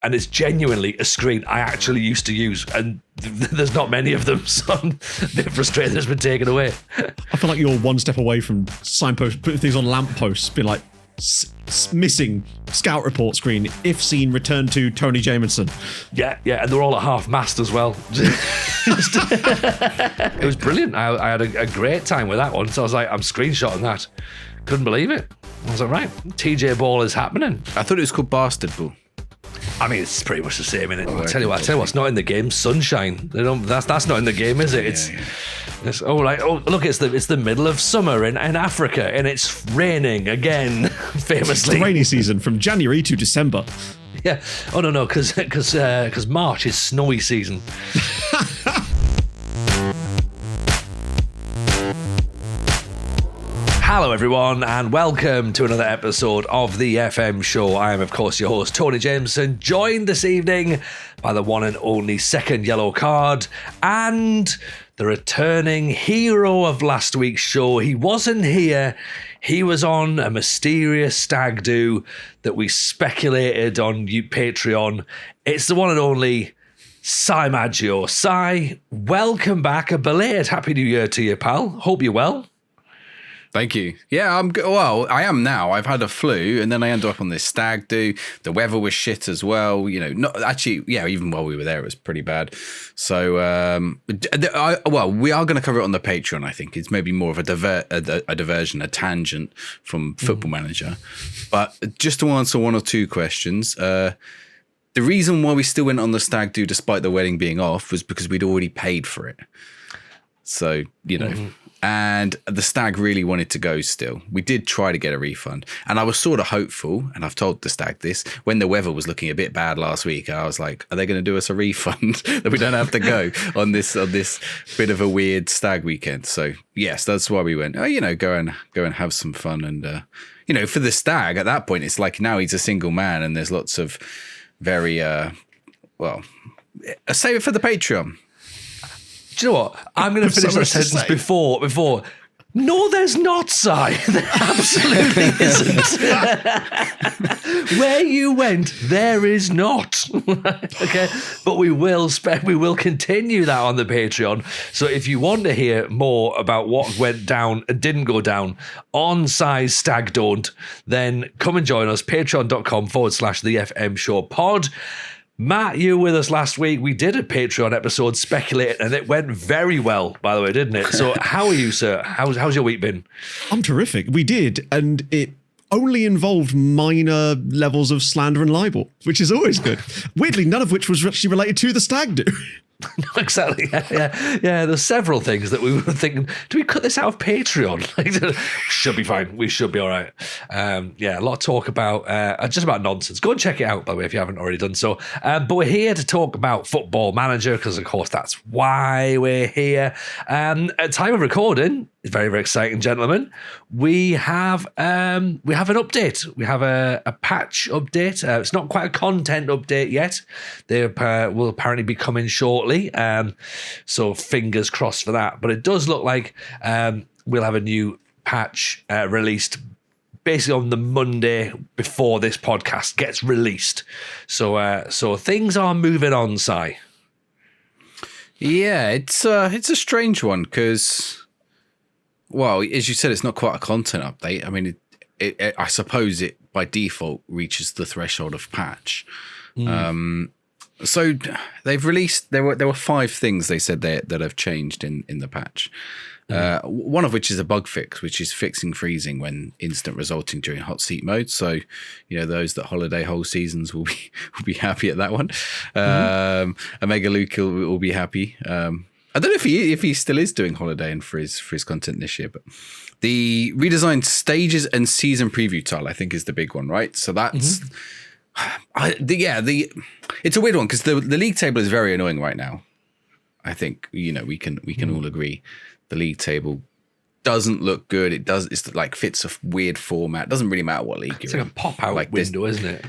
And it's genuinely a screen I actually used to use, and there's not many of them, so I'm a bit frustrated it's been taken away. I feel like you're one step away from signposts, putting things on lampposts, being like, missing scout report screen, if seen, return to Tony Jameson. Yeah, and they're all at half-mast as well. It was brilliant. I had a great time with that one, so I was like, I'm screenshotting that. Couldn't believe it. I was like, right, TJ Ball is happening. I thought it was called Bastard Ball. I mean, it's pretty much the same, innit? I'll tell you what's not in the game. Sunshine. That's not in the game, is it? It's look, it's the middle of summer in Africa, and it's raining again, famously. It's the rainy season from January to December. Yeah. Oh no, because March is snowy season. Hello everyone and welcome to another episode of the FM Show. I am of course your host Tony Jameson, joined this evening by the one and only SecondYellowCard and the returning hero of last week's show. He wasn't here, he was on a mysterious stag do that we speculated on Patreon. It's the one and only Si Maggio. Si, welcome back, a belated Happy New Year to you, pal. Hope you're well. Thank you. Yeah, I'm good. Well, I am now. I've had a flu, and then I ended up on this stag do. The weather was shit as well. You know, not actually. Yeah, even while we were there, it was pretty bad. So, we are going to cover it on the Patreon. I think it's maybe more of a diversion, a tangent from Football Manager. But just to answer one or two questions, the reason why we still went on the stag do despite the wedding being off was because we'd already paid for it. So you know. And the stag really wanted to go still. We did try to get a refund. And I was sort of hopeful, and I've told the stag this, when the weather was looking a bit bad last week, I was like, are they going to do us a refund that we don't have to go on this bit of a weird stag weekend? So, yes, that's why we went, go and have some fun. And, for the stag, at that point, it's like now he's a single man and there's lots of very, save it for the Patreon. Do you know what? I'm going to finish that sentence before. No, there's not, Si. There absolutely isn't. Where you went, there is not. Okay, but we will continue that on the Patreon. So if you want to hear more about what went down and didn't go down on Si's Stag Don't, then come and join us. Patreon.com/the FM Show pod. Matt, you were with us last week. We did a Patreon episode speculating, and it went very well, by the way, didn't it? So how are you, sir? How's your week been? I'm terrific. We did, and it only involved minor levels of slander and libel, which is always good. Weirdly, none of which was actually related to the stag do. No, exactly. Yeah. There's several things that we were thinking, do we cut this out of Patreon? Should be fine. We should be all right. A lot of talk about just about nonsense. Go and check it out, by the way, if you haven't already done so. But we're here to talk about Football Manager because, of course, that's why we're here. At time of recording, it's very, very exciting, gentlemen. We have an update. We have a patch update. It's not quite a content update yet. They will apparently be coming shortly. So fingers crossed for that. But it does look like we'll have a new patch released basically on the Monday before this podcast gets released. So things are moving on, Si. Yeah, it's a strange one because, well, as you said, it's not quite a content update. I mean, it I suppose it by default reaches the threshold of patch. So they've released. There were 5 things they said that have changed in the patch. One of which is a bug fix, which is fixing freezing when instant resulting during hot seat mode. So, those that holiday whole seasons will be happy at that one. Omega Luke will be happy. I don't know if he still is doing holiday and for his content this year, but the redesigned stages and season preview tile I think is the big one, right? So that's. It's a weird one because the league table is very annoying right now. I think we can all agree the league table doesn't look good. It's like fits a weird format. It doesn't really matter what league you're in. It's like a pop-out window, isn't it?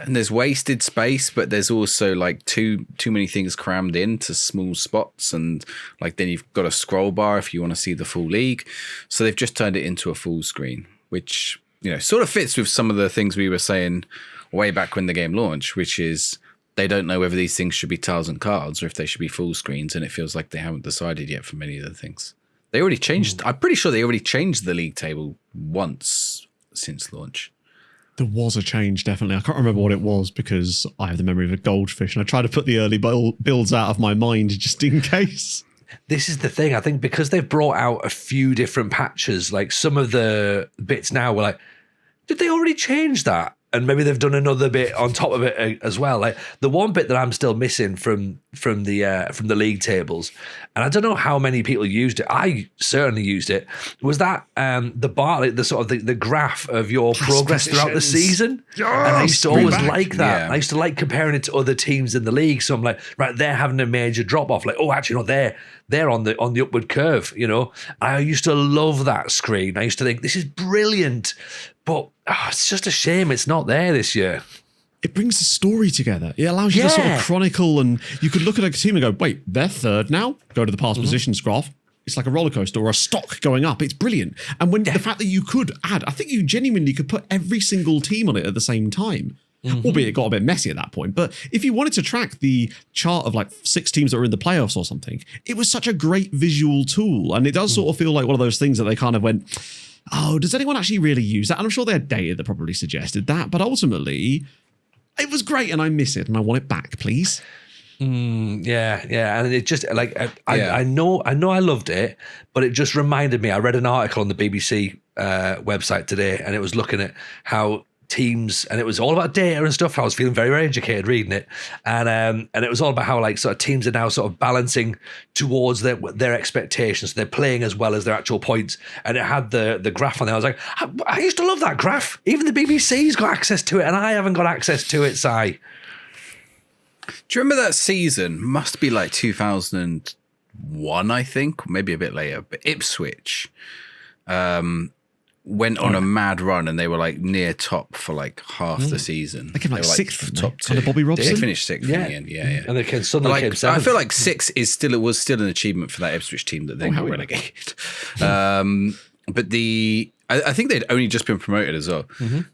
And there's wasted space, but there's also like too many things crammed into small spots, and like then you've got a scroll bar if you want to see the full league. So they've just turned it into a full screen, which sort of fits with some of the things we were saying way back when the game launched, which is they don't know whether these things should be tiles and cards or if they should be full screens, and it feels like they haven't decided yet for many of the things. They already changed. I'm pretty sure they already changed the league table once since launch. There was a change, definitely. I can't remember what it was because I have the memory of a goldfish, and I try to put the early builds out of my mind just in case. This is the thing. I think because they've brought out a few different patches, like some of the bits now were like, did they already change that? And maybe they've done another bit on top of it as well. Like the one bit that I'm still missing from the league tables, and I don't know how many people used it. I certainly used it. Was that the bar, like the sort of the graph of your progress throughout the season? Yes, and I used to always back. like that. Yeah. I used to like comparing it to other teams in the league. So I'm like, right, they're having a major drop off. Like, oh, actually, no, they're on the upward curve. You know, I used to love that screen. I used to think this is brilliant. But it's just a shame it's not there this year. It brings the story together. It allows you to sort of chronicle, and you could look at a team and go, wait, they're third now? Go to the past positions graph. It's like a roller coaster or a stock going up. It's brilliant. And when the fact that you could add, I think you genuinely could put every single team on it at the same time. Albeit it got a bit messy at that point. But if you wanted to track the chart of like 6 teams that were in the playoffs or something, it was such a great visual tool. And it does sort of feel like one of those things that they kind of went, oh, does anyone actually really use that? And I'm sure they had data that probably suggested that. But ultimately, it was great and I miss it and I want it back, please. Yeah, and it just like I know I loved it, but it just reminded me. I read an article on the BBC website today, and it was looking at how teams, and it was all about data and stuff. I was feeling very, very educated reading it, and it was all about how like sort of teams are now sort of balancing towards their expectations. They're playing as well as their actual points, and it had the graph on there. I was like, I used to love that graph. Even the BBC's got access to it, and I haven't got access to it. Si. Do you remember that season? Must be like 2001, I think, maybe a bit later. But Ipswich went on a mad run, and they were like near top for like half the season. They came like were, sixth, top two. under Bobby Robson. They finished sixth in the end. Yeah. And they suddenly came I seventh. feel like six was still an achievement for that Ipswich team that then got relegated. But I think they'd only just been promoted as well.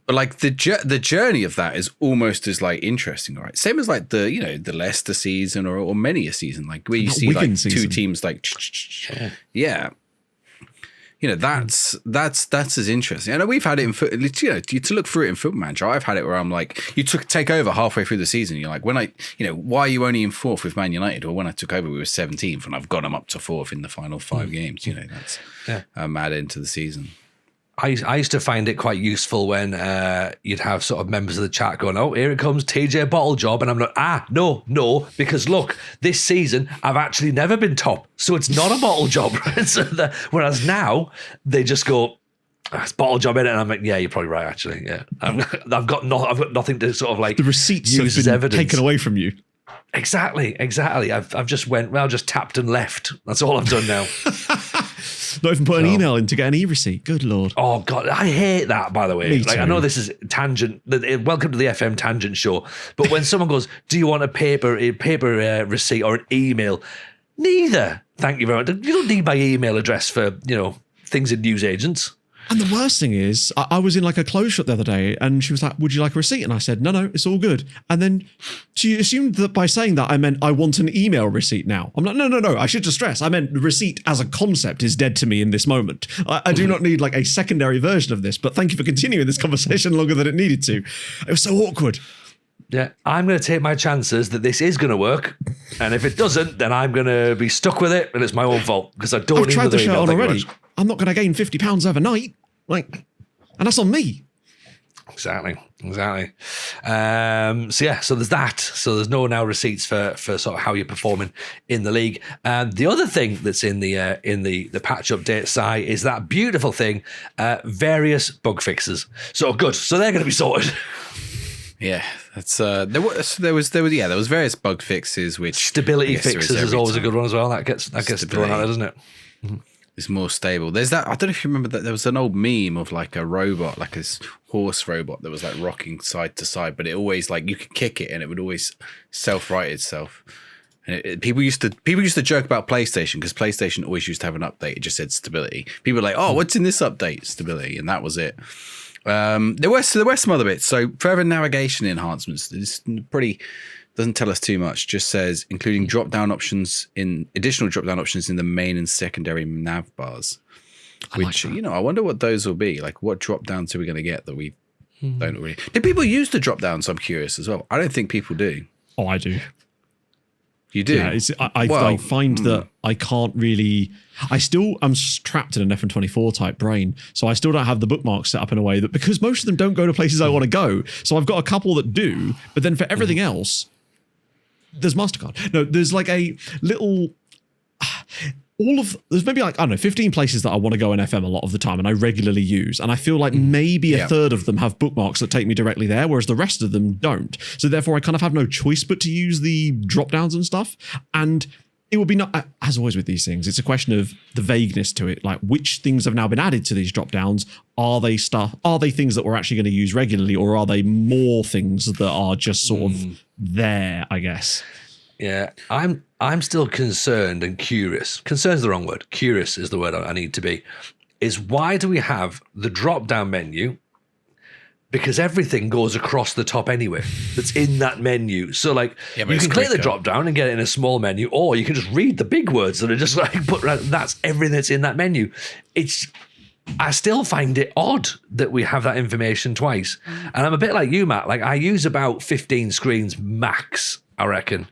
But like the journey of that is almost as like interesting, right? Same as like the Leicester season or many a season, like where you see Wigan like season. two teams like that's as interesting. I know we've had it in to look through it in Football Manager. I've had it where I'm like, you take over halfway through the season. You're like, why are you only in 4th with Man United? Or when I took over, we were 17th, and I've got them up to 4th in the final 5 games. That's a mad end to the season. I used to find it quite useful when you'd have sort of members of the chat going, oh, here it comes, TJ Bottle Job. And I'm like, no, because look, this season, I've actually never been top. So it's not a bottle job. Right? Whereas now, they just go, it's bottle job in it. And I'm like, yeah, you're probably right, actually. Yeah, I've got nothing to sort of like The receipts use have as been evidence. taken away from you. Exactly. I've just just tapped and left. That's all I've done now. Not even put an email in to get an e-receipt. Good Lord. Oh God, I hate that. By the way, Me like too. I know this is tangent. Welcome to the FM Tangent Show. But when someone goes, "Do you want a paper receipt or an email?" Neither. Thank you very much. You don't need my email address for things in newsagents. And the worst thing is, I was in like a clothes shop the other day and she was like, would you like a receipt? And I said, no, it's all good. And then she assumed that by saying that, I meant I want an email receipt now. I'm like, no, I should just stress. I meant receipt as a concept is dead to me in this moment. I do not need like a secondary version of this, but thank you for continuing this conversation longer than it needed to. It was so awkward. Yeah, I'm going to take my chances that this is going to work. And if it doesn't, then I'm going to be stuck with it and it's my own fault because I don't I've need tried the another shirt email. on Thank you already. very much. I'm not going to gain 50 pounds overnight. And that's on me. Exactly. So there's that. So there's no now receipts for sort of how you're performing in the league. The other thing that's in the patch update side is that beautiful thing, various bug fixes. So good. So they're going to be sorted. Yeah, that's there was various bug fixes which Stability fixes is always time. a good one as well. That gets thrown out there, doesn't it? It's more stable. There's that. I don't know if you remember that there was an old meme of like a robot, like a horse robot that was like rocking side to side, but it always like you could kick it and it would always self-right itself. And people used to joke about PlayStation because PlayStation always used to have an update. It just said stability. People were like, "Oh, what's in this update? Stability," and that was it. There were some other bits. So further navigation enhancements. This pretty doesn't tell us too much. Just says including additional drop down options in the main and secondary nav bars. Which I wonder what those will be. Like, what drop downs are we going to get that we don't really? Do people use the drop downs? I'm curious as well. I don't think people do. Oh, I do. You do? Yeah, I find that I can't really. I still am trapped in an FM24 type brain, so I still don't have the bookmarks set up in a way that, because most of them don't go to places I want to go. So I've got a couple that do, but then for everything else, there's MasterCard. No, there's like a little. There's maybe like, I don't know, 15 places that I want to go in FM a lot of the time and I regularly use. And I feel like maybe a third of them have bookmarks that take me directly there, whereas the rest of them don't. So therefore I kind of have no choice but to use the drop downs and stuff. And it would be not, as always with these things, it's a question of the vagueness to it. Like, which things have now been added to these drop downs? Are they things that we're actually going to use regularly, or are they more things that are just sort of there, I guess? Yeah, I'm still concerned and curious. Concerned is the wrong word. Curious is the word I need to be. Is why do we have the drop-down menu? Because everything goes across the top anyway. That's in that menu. So like you can click the drop-down and get it in a small menu, or you can just read the big words that are just like put. That's everything that's in that menu. I still find it odd that we have that information twice. And I'm a bit like you, Matt. Like, I use about 15 screens max, I reckon,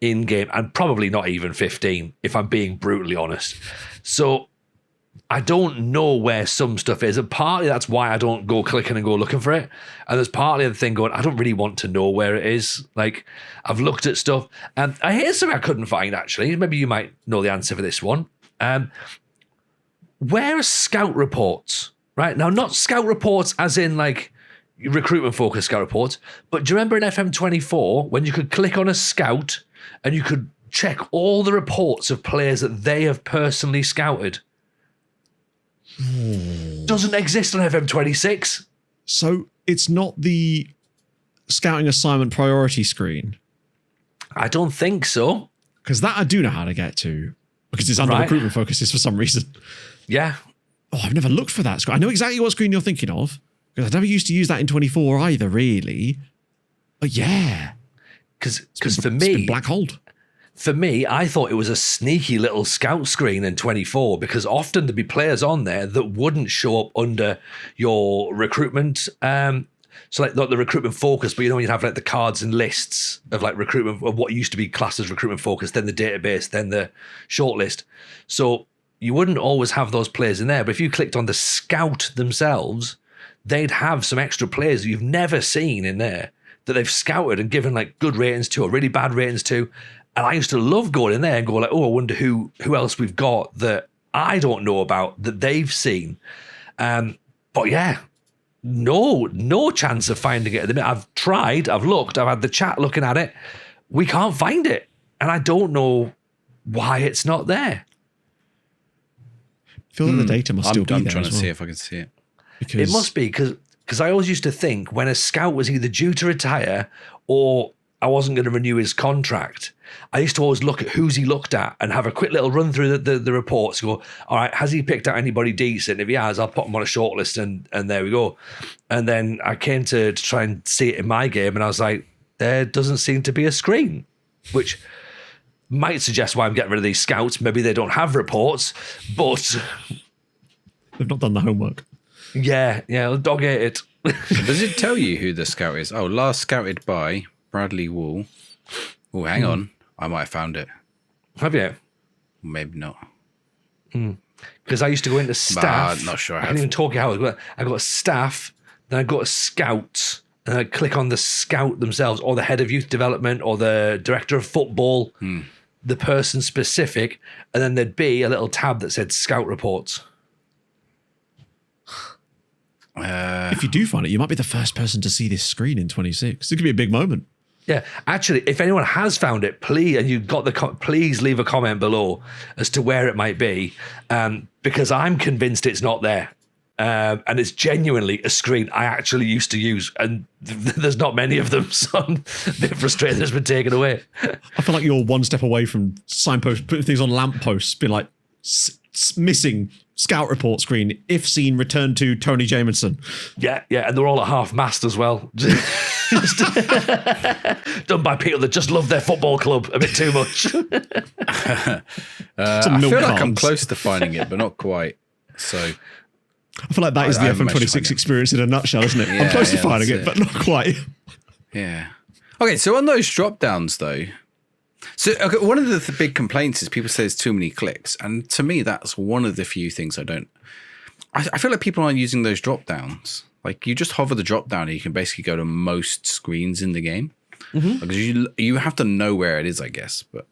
in game, and probably not even 15 if I'm being brutally honest. So I don't know where some stuff is, and partly that's why I don't go clicking and go looking for it. And there's partly the thing going, I don't really want to know where it is. Like, I've looked at stuff, and here's something I couldn't find actually. Maybe you might know the answer for this one. Where are scout reports? Right now, not scout reports as in like recruitment focused scout reports, but do you remember in FM24 when you could click on a scout and you could check all the reports of players that they have personally scouted? Doesn't exist on FM26. So it's not the scouting assignment priority screen? I don't think so. Because that I do know how to get to, because it's under recruitment focuses for some reason. Yeah. Oh, I've never looked for that screen. I know exactly what screen you're thinking of, because I never used to use that in 24 either, really. But yeah. Because for me, it's been black holed. For me, I thought it was a sneaky little scout screen in 24, because often there'd be players on there that wouldn't show up under your recruitment. So like not the recruitment focus, but you'd have like the cards and lists of like recruitment, of what used to be classed as recruitment focus, then the database, then the shortlist. So you wouldn't always have those players in there. But if you clicked on the scout themselves, they'd have some extra players that you've never seen in there that they've scouted and given like good ratings to or really bad ratings to. And I used to love going in there and go like, oh, I wonder who else we've got that I don't know about that they've seen. But yeah, no chance of finding it at the minute. I've tried, I've looked, I've had the chat looking at it. We can't find it. And I don't know why it's not there. I feel like the data must still be there. I'm trying to see if I can see it. Because it must be, because I always used to think when a scout was either due to retire or I wasn't going to renew his contract, I used to always look at who's he looked at and have a quick little run through the reports. Go, all right, has he picked out anybody decent? If he has, I'll put him on a shortlist and there we go. And then I came to try and see it in my game, and I was like, there doesn't seem to be a screen, which might suggest why I'm getting rid of these scouts. Maybe they don't have reports, but they've not done the homework. Yeah, dog ate it. Does it tell you who the scout is? Oh, last scouted by Bradley Wall. Oh, hang on. I might have found it. Have you? Maybe not. Because I used to go into staff. But not sure I can't even talk you how it. I got staff, then I got a scout, and I click on the scout themselves, or the head of youth development, or the director of football, the person specific, and then there'd be a little tab that said scout reports. If you do find it, you might be the first person to see this screen in 26. It could be a big moment. Yeah, actually, if anyone has found it, please, and you've got please leave a comment below as to where it might be, because I'm convinced it's not there, and it's genuinely a screen I actually used to use, and there's not many of them, so I'm a bit frustrated that it's been taken away. I feel like you're one step away from signposts, putting things on lampposts, being like, missing scout report screen. If seen, return to Tony Jameson. Yeah, and they're all at half mast as well. Done by people that just love their football club a bit too much. I feel like I'm close to finding it, but not quite. So I feel like that is the FM26 experience in a nutshell, isn't it? Yeah, I'm close to finding it, but not quite. Yeah. Okay, so on those drop downs though, so okay, one of the big complaints is people say there's too many clicks, and to me that's one of the few things I feel like people aren't using those drop downs. Like you just hover the drop down and you can basically go to most screens in the game. Because you have to know where it is, I guess. But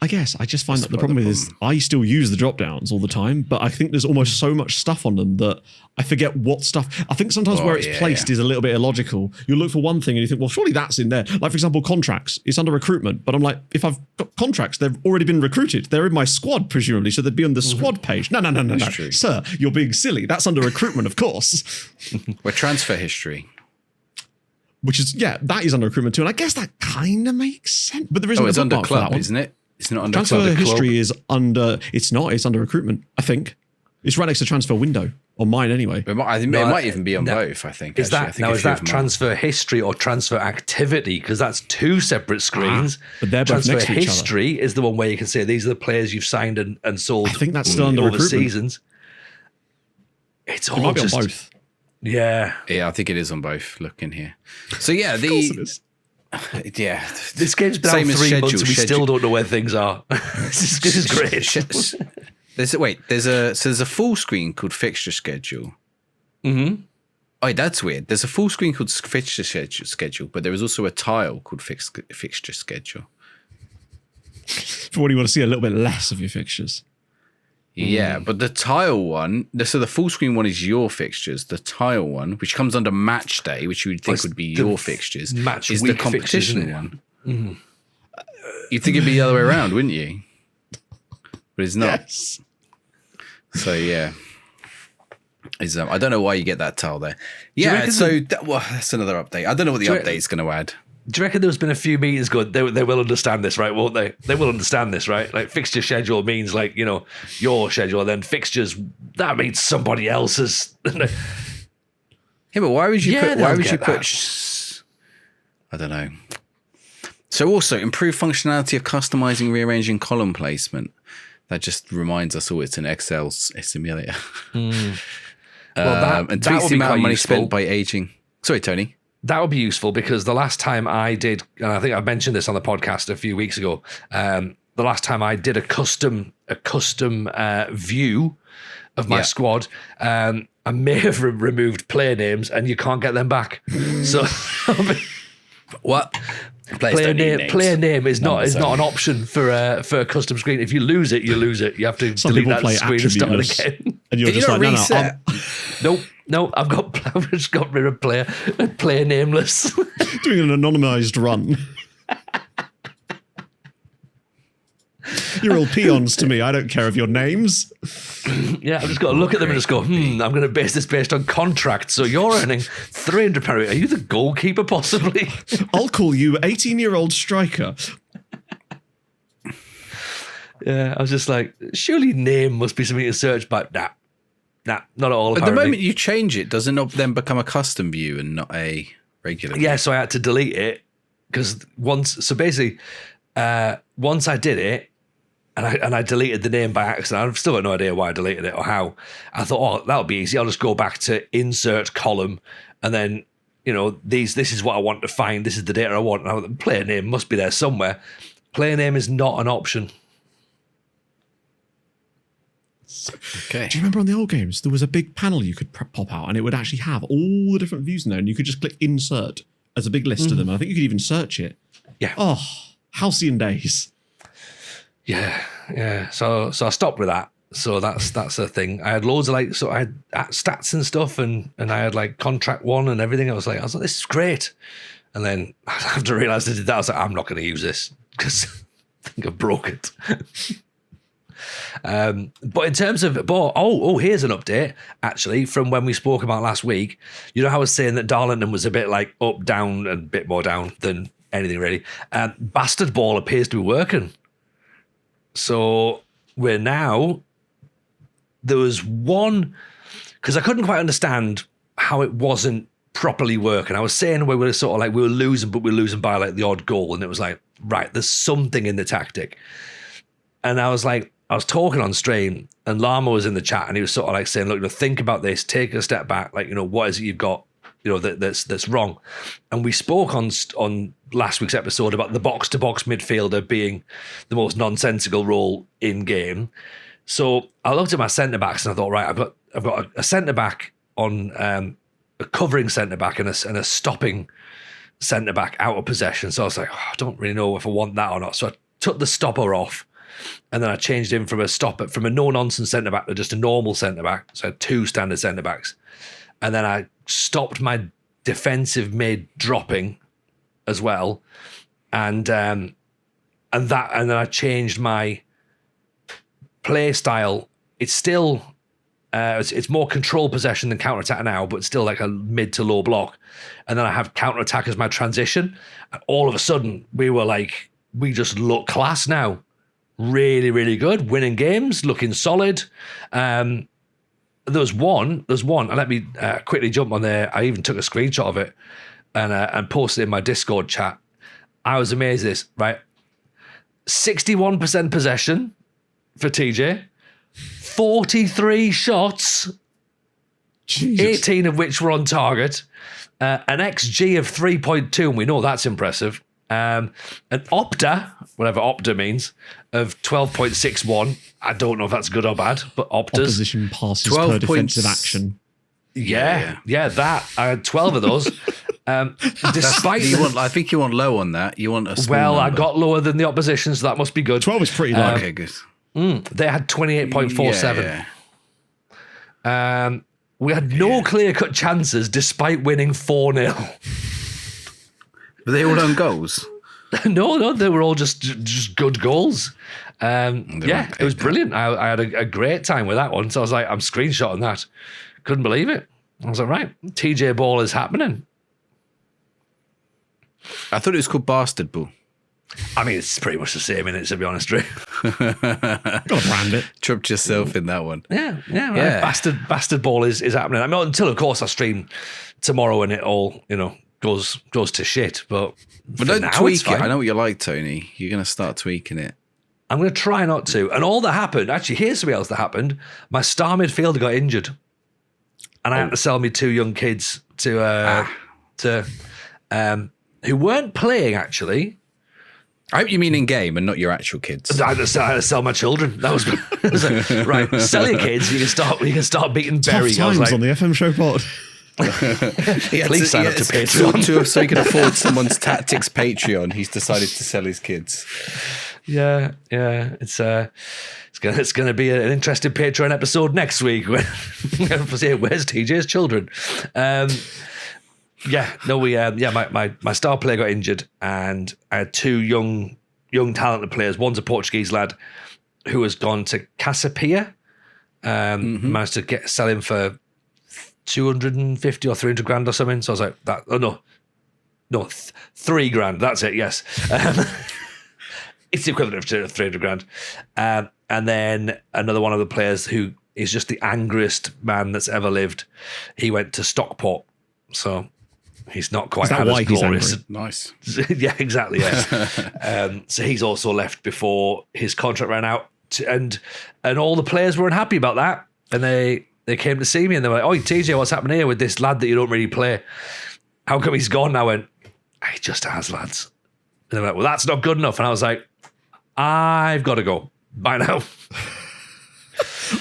I just find that the problem is I still use the drop downs all the time, but I think there's almost so much stuff on them that I forget what stuff. I think sometimes where it's placed is a little bit illogical. You look for one thing and you think, well, surely that's in there. Like, for example, contracts. It's under recruitment, but I'm like, if I've got contracts, they've already been recruited. They're in my squad, presumably, so they'd be on the squad page. No. True. Sir, you're being silly. That's under recruitment, of course. We're transfer history. Which is, that is under recruitment too. And I guess that kind of makes sense. But there isn't it's a under bookmark club, for that one. isn't it? It's not under transfer club. history is under. It's not. It's under recruitment. I think it's right next to transfer window on mine anyway. It might even be on both. I think. Is that transfer history or transfer activity? Because that's two separate screens. But they're both transfer next to each other. history is the one where you can say these are the players you've signed and sold. I think that's still under all the recruitment. Seasons. It's all It might be just on both. Yeah, I think it is on both. Look in here. So yeah, Of course it is. this game's been out 3 months and we still don't know where things are. This is great. There's a full screen called fixture schedule. Oh, that's weird. There's a full screen called fixture schedule, but there is also a tile called fixture schedule. For when you want to see a little bit less of your fixtures. Yeah, but the tile one, so the full screen one is your fixtures. The tile one, which comes under match day, which you would think would be your fixtures, is the competition one. You'd think it'd be the other way around, wouldn't you? But it's not. Yes. So yeah. I don't know why you get that tile there. Yeah, so that's another update. I don't know what the update's going to add. Do you reckon there's been a few meetings going, they will understand this, right? Won't they? They will understand this, right? Like fixture schedule means like, your schedule, and then fixtures, that means somebody else's. Yeah, but why would you put I don't know. So also improve functionality of customizing, rearranging column placement. That just reminds us all it's an Excel simulator. Well, and tweaks the amount of money spent by aging. Sorry, Tony. That would be useful because the last time I did, and I think I mentioned this on the podcast a few weeks ago, the last time I did a custom view of my squad, I may have removed player names and you can't get them back. So what? Player name is not an option for a custom screen. If you lose it, you lose it. You have to delete that screen and start again. And you're just like, no. No, I've just got rid of player nameless. Doing an anonymized run. You're all peons to me. I don't care of your names. Yeah, I've just got to look at them and just go, I'm going to base this based on contract. So you're earning £300. Are you the goalkeeper possibly? I'll call you 18-year-old striker. Yeah, I was just like, surely name must be something to search by. Nah, not at all. But the moment you change it, does it not then become a custom view and not a regular view? Yeah, so I had to delete it because once I did it and I deleted the name by accident, I've still got no idea why I deleted it or how. I thought, that'll be easy. I'll just go back to insert column and then, this is what I want to find. This is the data I want. Now, the player name must be there somewhere. Player name is not an option. Okay. Do you remember on the old games, there was a big panel you could pop out and it would actually have all the different views in there and you could just click insert as a big list of them. I think you could even search it. Yeah. Oh, halcyon days. Yeah. So I stopped with that. So that's a thing. I had loads of I had stats and stuff and I had like contract one and everything. I was like, this is great. And then after I realized I did that, I was like, I'm not going to use this because I think I broke it. But in terms of, here's an update actually from when we spoke about last week. You know how I was saying that Darlington was a bit like up, down, and a bit more down than anything really. Bastard Ball appears to be working. So we're now there was one, because I couldn't quite understand how it wasn't properly working. I was saying we were sort of like, we were losing, but we were losing by like the odd goal. And it was like, right, there's something in the tactic. And I was talking on stream, and Llama was in the chat, and he was sort of like saying, look, think about this, take a step back. Like, what is it you've got, that's wrong. And we spoke on last week's episode about the box-to-box midfielder being the most nonsensical role in game. So I looked at my centre-backs and I thought, right, I've got a centre-back on a covering centre-back and a stopping centre-back out of possession. So I was like, I don't really know if I want that or not. So I took the stopper off, and then I changed him from a no-nonsense centre-back to just a normal centre-back. So I had 2 standard centre-backs. And then I stopped my defensive mid dropping as well. And then I changed my play style. It's still it's more control possession than counter-attack now, but still like a mid to low block. And then I have counter-attack as my transition. And all of a sudden we just look class now. Really, really good. Winning games, looking solid. There's one, and let me quickly jump on there. I even took a screenshot of it and posted it in my Discord chat. I was amazed at this, right? 61% possession for TJ, 43 shots, Jesus. 18 of which were on target, an XG of 3.2, and we know that's impressive. An Opta, whatever Opta means, of 12.61. I don't know if that's good or bad, but Optas. Opposition passes per defensive action. Yeah, that. I had 12 of those. Despite I think you want low on that. You want a small number. I got lower than the opposition, so that must be good. 12 is pretty low. Okay, good. They had 28.47. Yeah. We had no clear-cut chances despite winning 4-0. Were they all own goals? No, they were all just good goals. It was brilliant. I had a great time with that one. So I was like, I'm screenshotting that. Couldn't believe it. I was like, right, TJ Ball is happening. I thought it was called Bastard Ball. I mean, it's pretty much the same, innit, to be honest, Ray. Got to brand it. Tripped yourself in that one. Yeah. Bastard Ball is happening. I mean, until, of course, I stream tomorrow and it all, goes to shit. But don't tweak it. I know what you're like, Tony. You're going to start tweaking it. I'm going to try not to. And all that happened, actually, here's something else that happened. My star midfielder got injured. And I had to sell me 2 young kids to who weren't playing, actually. I hope you mean in game and not your actual kids. I had to sell my children. That was like, right. Sell your kids. You can start beating Berry. Tough times on the FM show pod. Please sign up to Patreon. So he can afford someone's Tactics Patreon. He's decided to sell his kids. Yeah. It's going to be an interesting Patreon episode next week. Where's TJ's children? My star player got injured, and I had 2 young talented players. One's a Portuguese lad who has gone to Casapia. Managed to sell him for 250 or 300 grand or something. So I was like, 3 grand. That's it. Yes. It's the equivalent of 300 grand. And then another one of the players who is just the angriest man that's ever lived. He went to Stockport. So he's not quite had as glorious. Nice. Yeah, exactly. Yeah. So he's also left before his contract ran out. And all the players weren't happy about that. And they came to see me and they were like, "Oh, TJ, what's happening here with this lad that you don't really play? How come he's gone?" And I went, "He just has, lads." And they were like, "Well, that's not good enough." And I was like, "I've got to go. Bye now."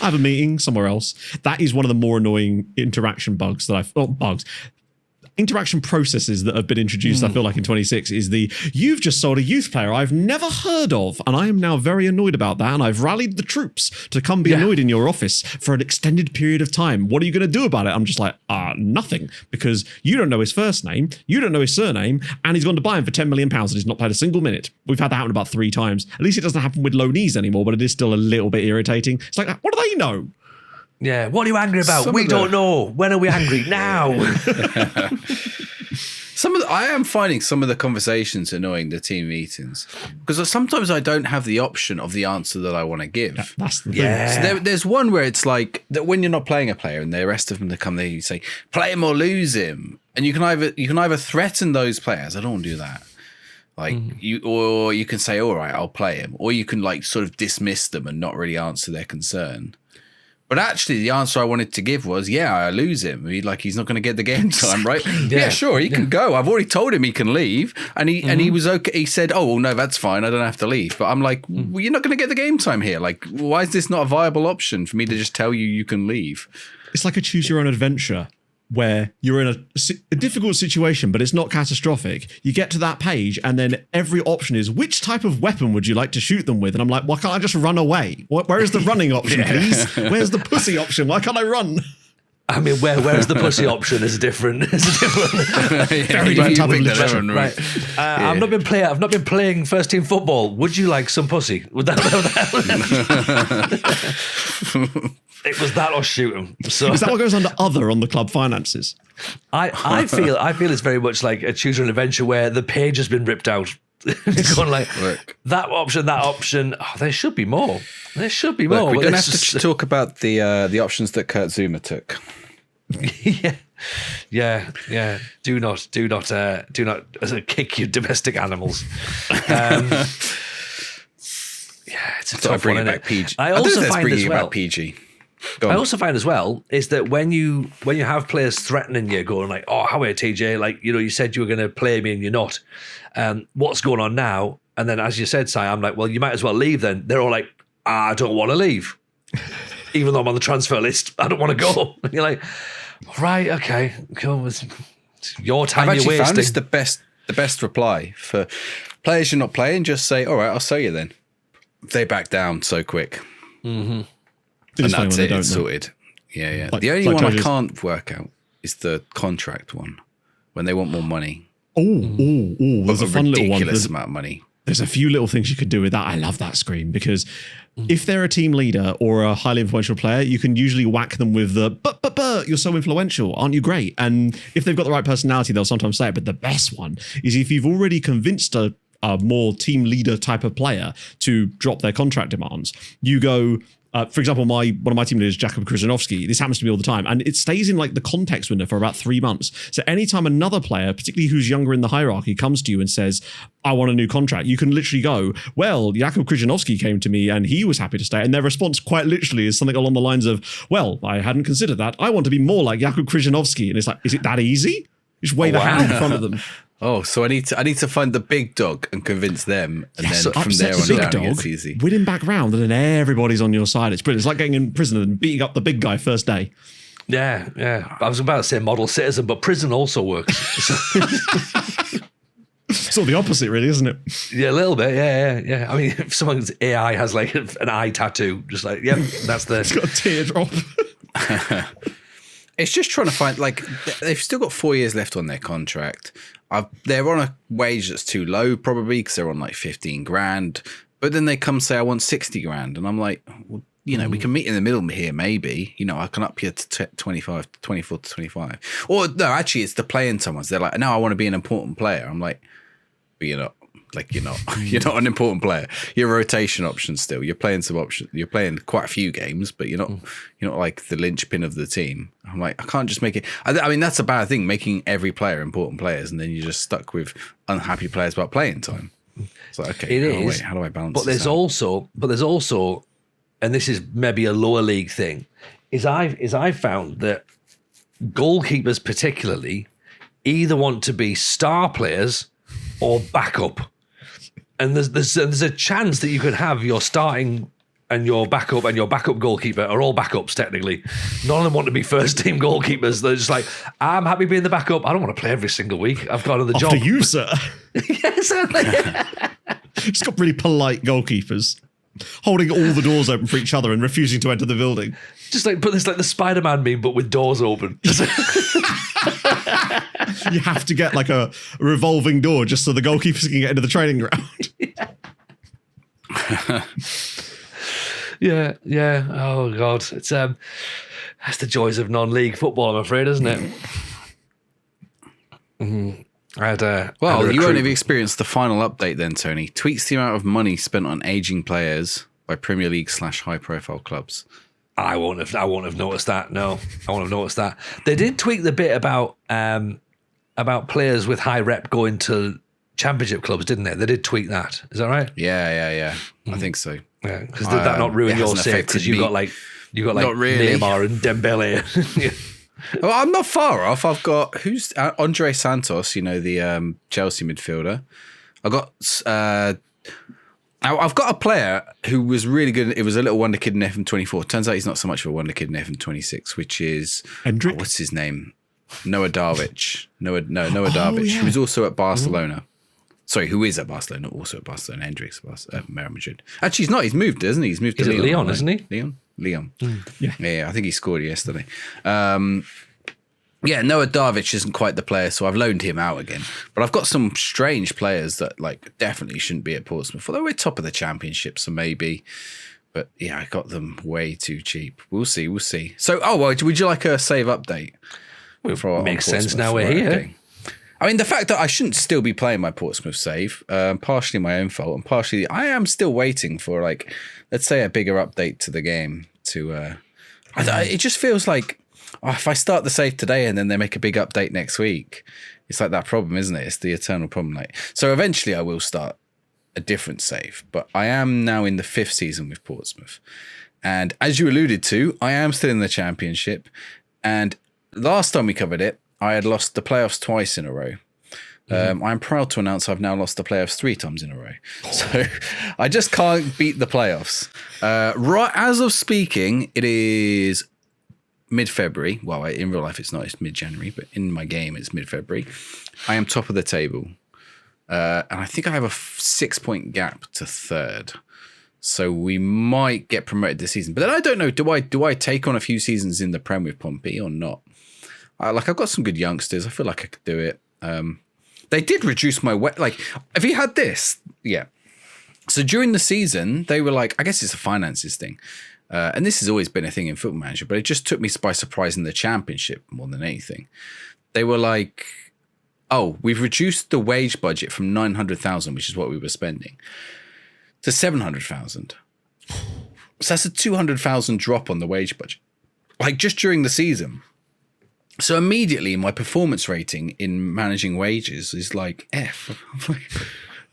I have a meeting somewhere else. That is one of the more annoying interaction bugs that interaction processes that have been introduced, I feel like, in 26 is you've just sold a youth player I've never heard of, and I am now very annoyed about that, and I've rallied the troops to come be annoyed in your office for an extended period of time. What are you going to do about it? I'm just like, nothing, because you don't know his first name, you don't know his surname, and he's gone to buy him for £10 million and he's not played a single minute. We've had that happen about 3 times. At least it doesn't happen with loanees anymore, but it is still a little bit irritating. It's like, what do they know? Yeah, what are you angry about? We don't know. When are we angry? Now. I am finding some of the conversations annoying, the team meetings, because sometimes I don't have the option of the answer that I want to give. Yeah, that's the thing. So there's one where it's like that when you're not playing a player and the rest of them to come there, you say play him or lose him, and you can either threaten those players. I don't want to do that. Like or you can say, all right, I'll play him, or you can like sort of dismiss them and not really answer their concern. But actually, the answer I wanted to give was, I lose him. He's not going to get the game time, right? Yeah, sure, he can go. I've already told him he can leave, and he was okay. He said, "Oh, well, no, that's fine. I don't have to leave." But I'm like, well, you're not going to get the game time here. Like, why is this not a viable option for me to just tell you can leave? It's like a choose your own adventure where you're in a difficult situation, but it's not catastrophic. You get to that page, and then every option is, which type of weapon would you like to shoot them with? And I'm like, why can't I just run away? Where is the running option, please? Where's the pussy option? Why can't I run? I mean, where's the pussy option is a different very different type of literature. Right. I've not been playing first team football. Would you like some pussy? Would that it was that or shoot him. So is that what goes under other on the club finances? I feel it's very much like a choose your own adventure where the page has been ripped out. Going like that option. Oh, there should be more. There should be more. Look, we don't have to talk about the options that Kurt Zuma took. Yeah. Do not kick your domestic animals. It's a tough one, isn't it? PG. I also find as well. About PG. I also find as well is that when you have players threatening you, going like, "Oh, how are you, TJ? Like, you said you were going to play me and you're not. What's going on now?" And then, as you said, Si, I'm like, "Well, you might as well leave then." They're all like, "I don't want to leave, even though I'm on the transfer list. I don't want to go." And you're like, "Right, okay, cool. It's your time you're wasting." I've actually found this the best reply for players you're not playing. Just say, "All right, I'll sell you then." They back down so quick. Mm-hmm. And that's it. It's sorted. Yeah. The only one I can't work out is the contract one when they want more money. There's a fun little one. Ridiculous amount of money. There's a few little things you could do with that. I love that screen because if they're a team leader or a highly influential player, you can usually whack them with the but you're so influential, aren't you great? And if they've got the right personality, they'll sometimes say it. But the best one is if you've already convinced a more team leader type of player to drop their contract demands, you go. For example, one of my team leaders, Jakub Krzyżanowski, this happens to me all the time, and it stays in like the context window for about 3 months. So anytime another player, particularly who's younger in the hierarchy, comes to you and says, "I want a new contract," you can literally go, "Well, Jakub Krzyżanowski came to me and he was happy to stay." And their response quite literally is something along the lines of, "Well, I hadn't considered that. I want to be more like Jakub Krzyżanowski." And it's like, is it that easy? Just wave a hand in front of them. Oh, so I need to find the big dog and convince them, and then so from there on big down, dog, it's easy. Win him back round, and then everybody's on your side. It's brilliant. It's like getting in prison and beating up the big guy first day. Yeah. I was about to say model citizen, but prison also works. It's all the opposite, really, isn't it? Yeah, a little bit. Yeah. I mean, if someone's AI has like an eye tattoo, just like, yep, that's the. It's got a teardrop. It's just trying to find, like, they've still got 4 years left on their contract. They're on a wage that's too low, probably, because they're on like 15 grand. But then they come say, "I want 60 grand." And I'm like, well, we can meet in the middle here, maybe. I can up you to 24 to 25. Or no, actually, it's the playing someone's. They're like, "No, I want to be an important player." I'm like, but you're not. Like, you're not an important player. You're a rotation option still. You're playing some options. You're playing quite a few games, but you're not like the linchpin of the team. I'm like, I can't just make it. I mean, that's a bad thing, making every player important players, and then you're just stuck with unhappy players about playing time. It's like, okay, how do I balance? But there's also, and this is maybe a lower league thing, is I've found that goalkeepers particularly either want to be star players or backup. And there's a chance that you could have your starting and your backup goalkeeper are all backups technically. None of them want to be first team goalkeepers. They're just like, "I'm happy being the backup. I don't want to play every single week. I've got another job." After you, sir. Yeah, certainly. Just got really polite goalkeepers holding all the doors open for each other and refusing to enter the building. Just like, but there's like the Spider-Man meme, but with doors open. You have to get like a revolving door just so the goalkeepers can get into the training ground. Yeah. Oh God, it's that's the joys of non-league football, I'm afraid, isn't it? Mm-hmm. I had a Well, you won't recruit- have experienced the final update then, Tony. Tweaks the amount of money spent on aging players by Premier League / high profile clubs. I won't have noticed that. No, I won't have noticed that. They did tweak the bit about players with high rep going to championship clubs, didn't they? They did tweak that. Is that right? Yeah. I think so. Yeah. Because did that not ruin it your hasn't save? affected Because you me. got like Not really. Neymar and Dembele. Well, I'm not far off. I've got who's Andre Santos, the Chelsea midfielder. I've got a player who was really good. It was a little wonder kid in FM24. Turns out he's not so much of a wonder kid in FM26, which is Hendrick? what's his name? Noah Darwich. Noah Darwich, yeah. who's also at Barcelona. Sorry, who is at Barcelona? Also at Barcelona. Hendricks at Real Madrid. Actually, he's not. He's moved, hasn't he? He's moved to He's at Lyon, right? isn't he? Leon. Yeah. I think he scored yesterday. Noah Darwich isn't quite the player, so I've loaned him out again. But I've got some strange players that definitely shouldn't be at Portsmouth. Although we're top of the championship, so maybe. But yeah, I got them way too cheap. We'll see. So, would you like a save update? Makes sense now we're here. Okay. I mean, the fact that I shouldn't still be playing my Portsmouth save, partially my own fault, and partially I am still waiting for let's say a bigger update to the game. It just feels like if I start the save today and then they make a big update next week, it's like that problem, isn't it? It's the eternal problem. So eventually I will start a different save, but I am now in the 5th season with Portsmouth, and as you alluded to, I am still in the championship. And last time we covered it, I had lost the playoffs twice in a row. I'm proud to announce I've now lost the playoffs 3 times in a row. So I just can't beat the playoffs. Right as of speaking, it is mid-February. Well, in real life it's not, it's mid-January, but in my game it's mid-February. I am top of the table. And I think I have a 6-point gap to 3rd. So we might get promoted this season. But then I don't know, do I take on a few seasons in the Prem with Pompey or not? I've got some good youngsters. I feel like I could do it. They did reduce my have you had this? Yeah. So during the season, they were I guess it's a finances thing. And this has always been a thing in Football Manager, but it just took me by surprise in the championship more than anything. They were we've reduced the wage budget from 900,000, which is what we were spending, to 700,000. So that's a 200,000 drop on the wage budget, just during the season. So immediately my performance rating in managing wages is F.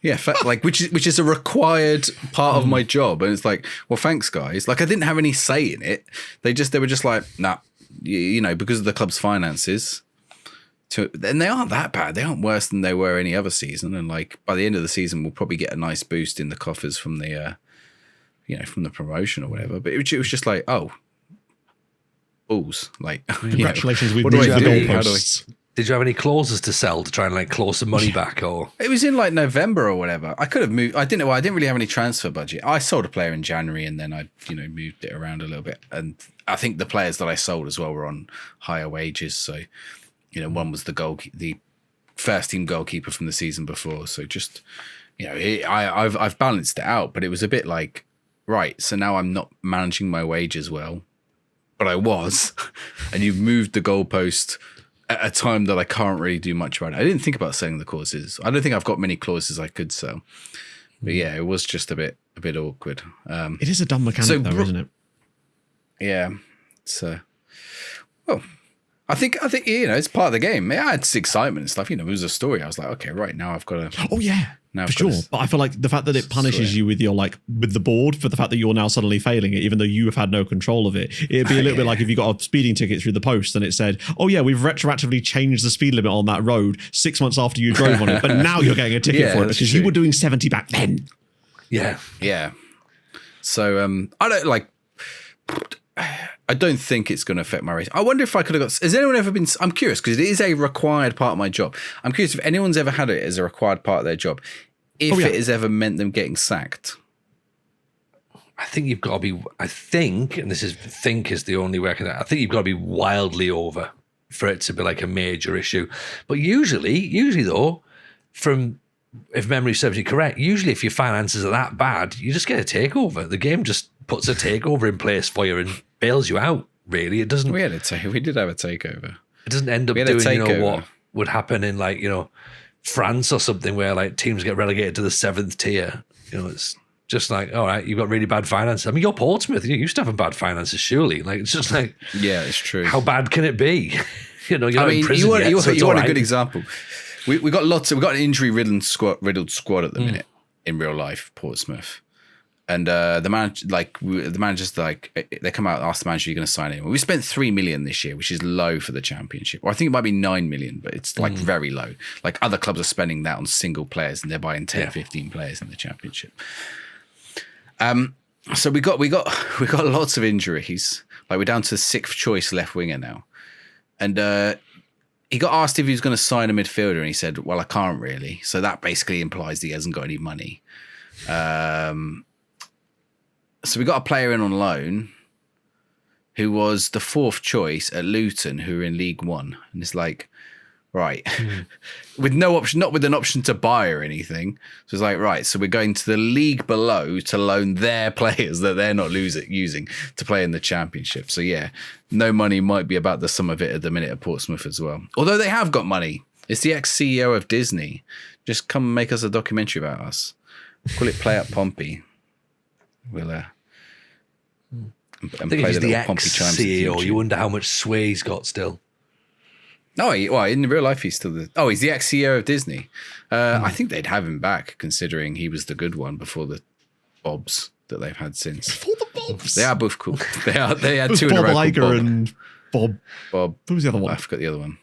Yeah, which is a required part of my job. And it's well, thanks guys. I didn't have any say in it. They were just nah, because of the club's finances. And they aren't that bad. They aren't worse than they were any other season. And by the end of the season, we'll probably get a nice boost in the coffers from the, from the promotion or whatever. But it was just balls. Congratulations, we've what do moved I the do? How do goalposts. Did you have any clauses to sell to try and claw some money back, or It was in November or whatever. I could have moved. I didn't really have any transfer budget. I sold a player in January and then I, moved it around a little bit. And I think the players that I sold as well were on higher wages. So, one was the first team goalkeeper from the season before. So just, I've balanced it out, but it was a bit right. So now I'm not managing my wages well, but I was, and you've moved the goalpost at a time that I can't really do much about it. I didn't think about selling the clauses. I don't think I've got many clauses I could sell. But yeah, it was just a bit awkward. It is a dumb mechanic though, isn't it? Yeah. It's I think it's part of the game. It adds excitement and stuff. It was a story. I was okay, right now I've got to. Oh yeah, now for sure. But I feel like the fact that it punishes you with your with the board for the fact that you're now suddenly failing it, even though you have had no control of it. It'd be a little bit like if you got a speeding ticket through the post and it said, "Oh yeah, we've retroactively changed the speed limit on that road 6 months after you drove on it, but now you're getting a ticket for it because you were doing 70 back then." Yeah. So I don't think it's going to affect my race. I wonder if I could have got. Has anyone ever been? I'm curious because it is a required part of my job. I'm curious if anyone's ever had it as a required part of their job. If it has ever meant them getting sacked. I think you've got to be. I think, and this is the only way I can. I think you've got to be wildly over for it to be a major issue. But usually though, if memory serves you correct, usually if your finances are that bad, you just get a takeover. The game just puts a takeover in place for you and bails you out. Really, it doesn't. We did have a takeover. It doesn't end up doing what would happen in France or something where like teams get relegated to the 7th tier. It's just like, all right, you've got really bad finances. I mean, you're Portsmouth. You used to have bad finances, surely. Like, it's just like, yeah, it's true. How bad can it be? You're not in prison you want right. a good example. We got an injury riddled squad at the minute in real life, Portsmouth. And the manager's like, they come out and ask the manager, you're going to sign anyone. We spent 3 million this year, which is low for the Championship. Or I think it might be 9 million, but it's like very low. Like other clubs are spending that on single players and they're buying 10, 15 players in the Championship. So we got lots of injuries. Like we're down to the 6th choice left winger now. And he got asked if he was going to sign a midfielder and he said, well, I can't really. So that basically implies that he hasn't got any money. So we got a player in on loan who was the 4th choice at Luton, who are in League One. And it's like, right, with no option, not with an option to buy or anything. So it's like, right, so we're going to the league below to loan their players that they're not using to play in the Championship. So yeah, no money might be about the sum of it at the minute at Portsmouth as well. Although they have got money. It's the ex-CEO of Disney. Just come make us a documentary about us. Call it Play Up Pompey. We'll I think he's the ex-CEO. You wonder how much sway he's got still. No, in real life he's still he's the ex-CEO of Disney. I think they'd have him back, considering he was the good one before the Bobs that they've had since. Before the Bobs, they are both cool. They had two in a row. Bob Iger and Bob. Who was the other one? I forgot the other one.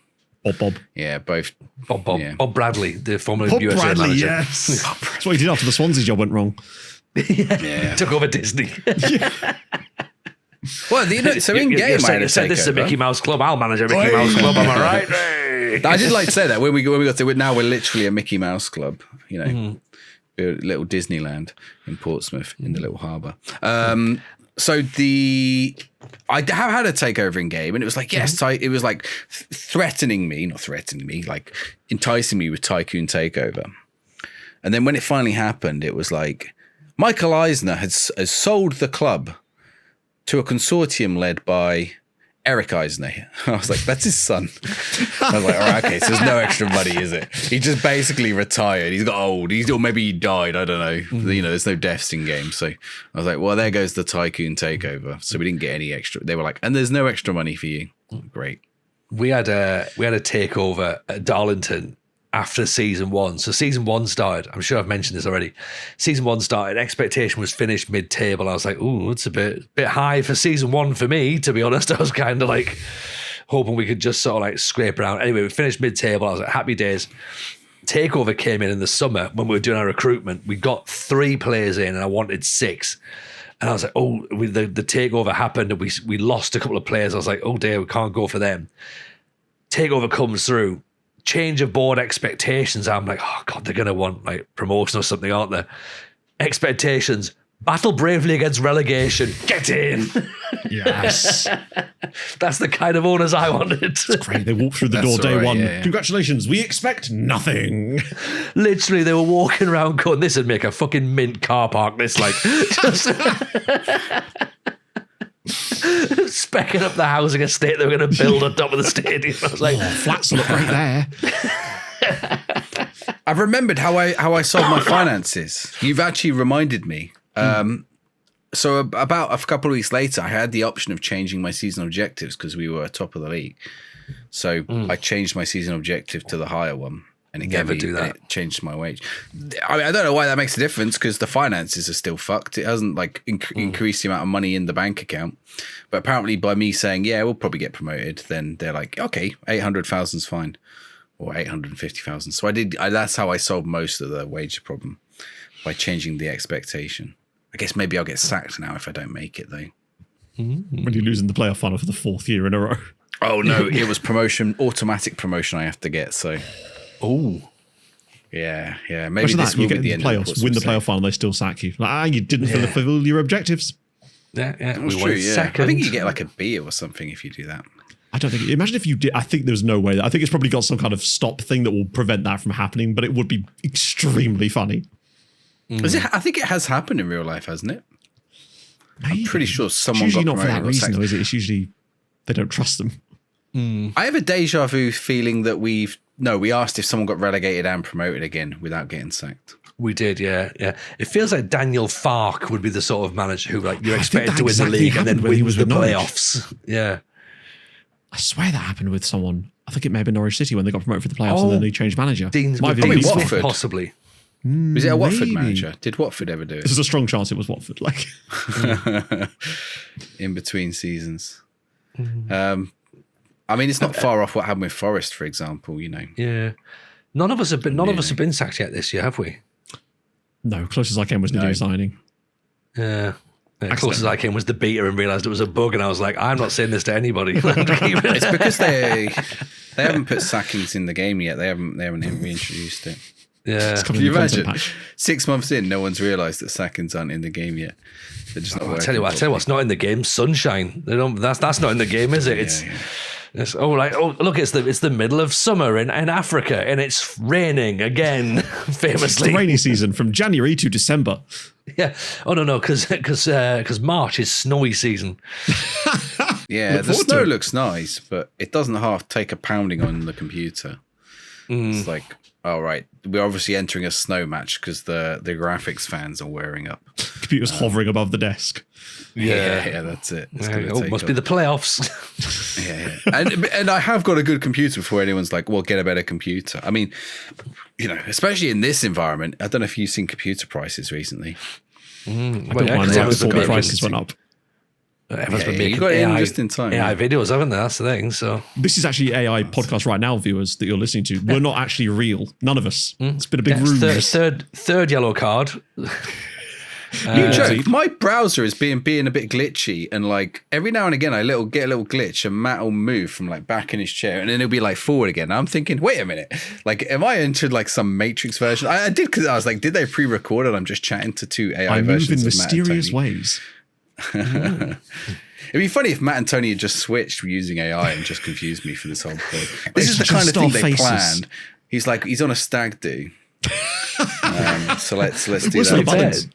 Bob. Yeah, both. Bob. Yeah. Bob Bradley, the former Bob USA Bradley, manager. yes. That's what he did after the Swansea job went wrong. Yeah. Took over Disney. Well, so in game, I said this is a Mickey Mouse Club. I'll manage a Mickey Mouse Club. Am I right? Hey. I did like to say that when we got to now we're literally a Mickey Mouse Club. We're a little Disneyland in Portsmouth in the little harbour. So I have had a takeover in game, and it was like it was like not threatening me, like enticing me with Tycoon Takeover. And then when it finally happened, it was like Michael Eisner has sold the club to a consortium led by Eric Eisner. I was like, that's his son. I was like, all right, okay, so there's no extra money, is it? He just basically retired. He's got old. Or maybe he died. I don't know. There's no deaths in game. So I was like, well, there goes the Tycoon Takeover. So we didn't get any extra. They were like, and there's no extra money for you. Great. We had a takeover at Darlington after season 1. So season 1 started. I'm sure I've mentioned this already. Season 1 started. Expectation was finished mid-table. I was like, "Ooh, it's a bit high for season 1 for me." To be honest, I was kind of like hoping we could just sort of like scrape around. Anyway, we finished mid-table. I was like, happy days. Takeover came in the summer when we were doing our recruitment. We got 3 players in, and I wanted 6. And I was like, "Oh, the takeover happened, and we lost a couple of players." I was like, "Oh dear, we can't go for them." Takeover comes through. Change of board expectations. I'm like, oh God, they're going to want like promotion or something, aren't they? Expectations. Battle bravely against relegation. Get in. Yes. That's the kind of owners I wanted. It's great. They walk through the door day one. Yeah. Congratulations. We expect nothing. Literally, they were walking around going, this would make a fucking mint car park. This like just specking up the housing estate they were going to build on top of the stadium. I was like, flats look right there. I've remembered how I solved my finances. You've actually reminded me. So about a couple of weeks later, I had the option of changing my season objectives because we were top of the league. So I changed my season objective to the higher one. And it it changed my wage. I mean, I don't know why that makes a difference because the finances are still fucked. It hasn't like increased the amount of money in the bank account. But apparently by me saying, yeah, we'll probably get promoted, then they're like, okay, 800,000 is fine. Or 850,000. So that's how I solved most of the wage problem, by changing the expectation. I guess maybe I'll get sacked now if I don't make it though. When you're losing the playoff final for the 4th year in a row. Oh no, it was automatic promotion I have to get, so... Oh, yeah. Maybe this will be the end playoffs. of the win the playoff final, they still sack you. Like, you didn't fulfill your objectives. Yeah. That's true. Yeah, second. I think you get like a B or something if you do that. I don't think. Imagine if you did. I think there's no way. I think it's probably got some kind of stop thing that will prevent that from happening. But it would be extremely funny. I think it has happened in real life, hasn't it? Maybe. I'm pretty sure someone it's usually got not for that reason, though, sacked. is it? It's usually they don't trust them. I have a deja vu feeling that we've we asked if someone got relegated and promoted again without getting sacked. We did, yeah. It feels like Daniel Farke would be the sort of manager who, like, you're expected to win the league and then wins the playoffs. Yeah. I swear that happened with someone. I think it may have been Norwich City when they got promoted for the playoffs and then they changed manager. Watford, possibly. Was it a Watford manager? Did Watford ever do it? There's a strong chance it was Watford. Like in between seasons. I mean, it's not far off what happened with Forest, for example. Yeah. None of us have been sacked yet this year, have we? No, closest I came was Nadir signing. Yeah. Closest I came was the beta and realised it was a bug, and I was like, I'm not saying this to anybody. It's because they haven't put sackings in the game yet. They haven't reintroduced it. Yeah. Can you imagine? 6 months in, no one's realised that sackings aren't in the game yet. They're just not working. I tell you what's not in the game: sunshine. That's not in the game, is it? It's look, it's the middle of summer in Africa and it's raining again, famously. It's the rainy season from January to December. Yeah. Oh no, because March is snowy season. Yeah, the snow looks nice, but it doesn't half take a pounding on the computer. It's like, all right, we're obviously entering a snow match because the graphics fans are wearing up. Computer's hovering above the desk. Yeah, that's it. Must be the playoffs. Yeah. And I have got a good computer before anyone's like, well, get a better computer. I mean, especially in this environment, I don't know if you've seen computer prices recently. I don't mind that before the prices went up. Everyone's been making AI, just in time, AI videos, haven't they? That's the thing. So this is actually AI podcast right now, viewers that you're listening to. We're not actually real. None of us. It's been a big ruse. Third yellow card. You joke. My browser is being a bit glitchy, and like every now and again I get a little glitch, and Matt will move from like back in his chair, and then it'll be like forward again. And I'm thinking, wait a minute, like am I entered like some Matrix version? I did, because I was like, did they pre-record and I'm just chatting to two AI versions? I move in of mysterious ways. It'd be funny if Matt and Tony had just switched using AI and just confused me for this whole pod. This is the kind of thing they planned. He's on a stag do. So let's do that.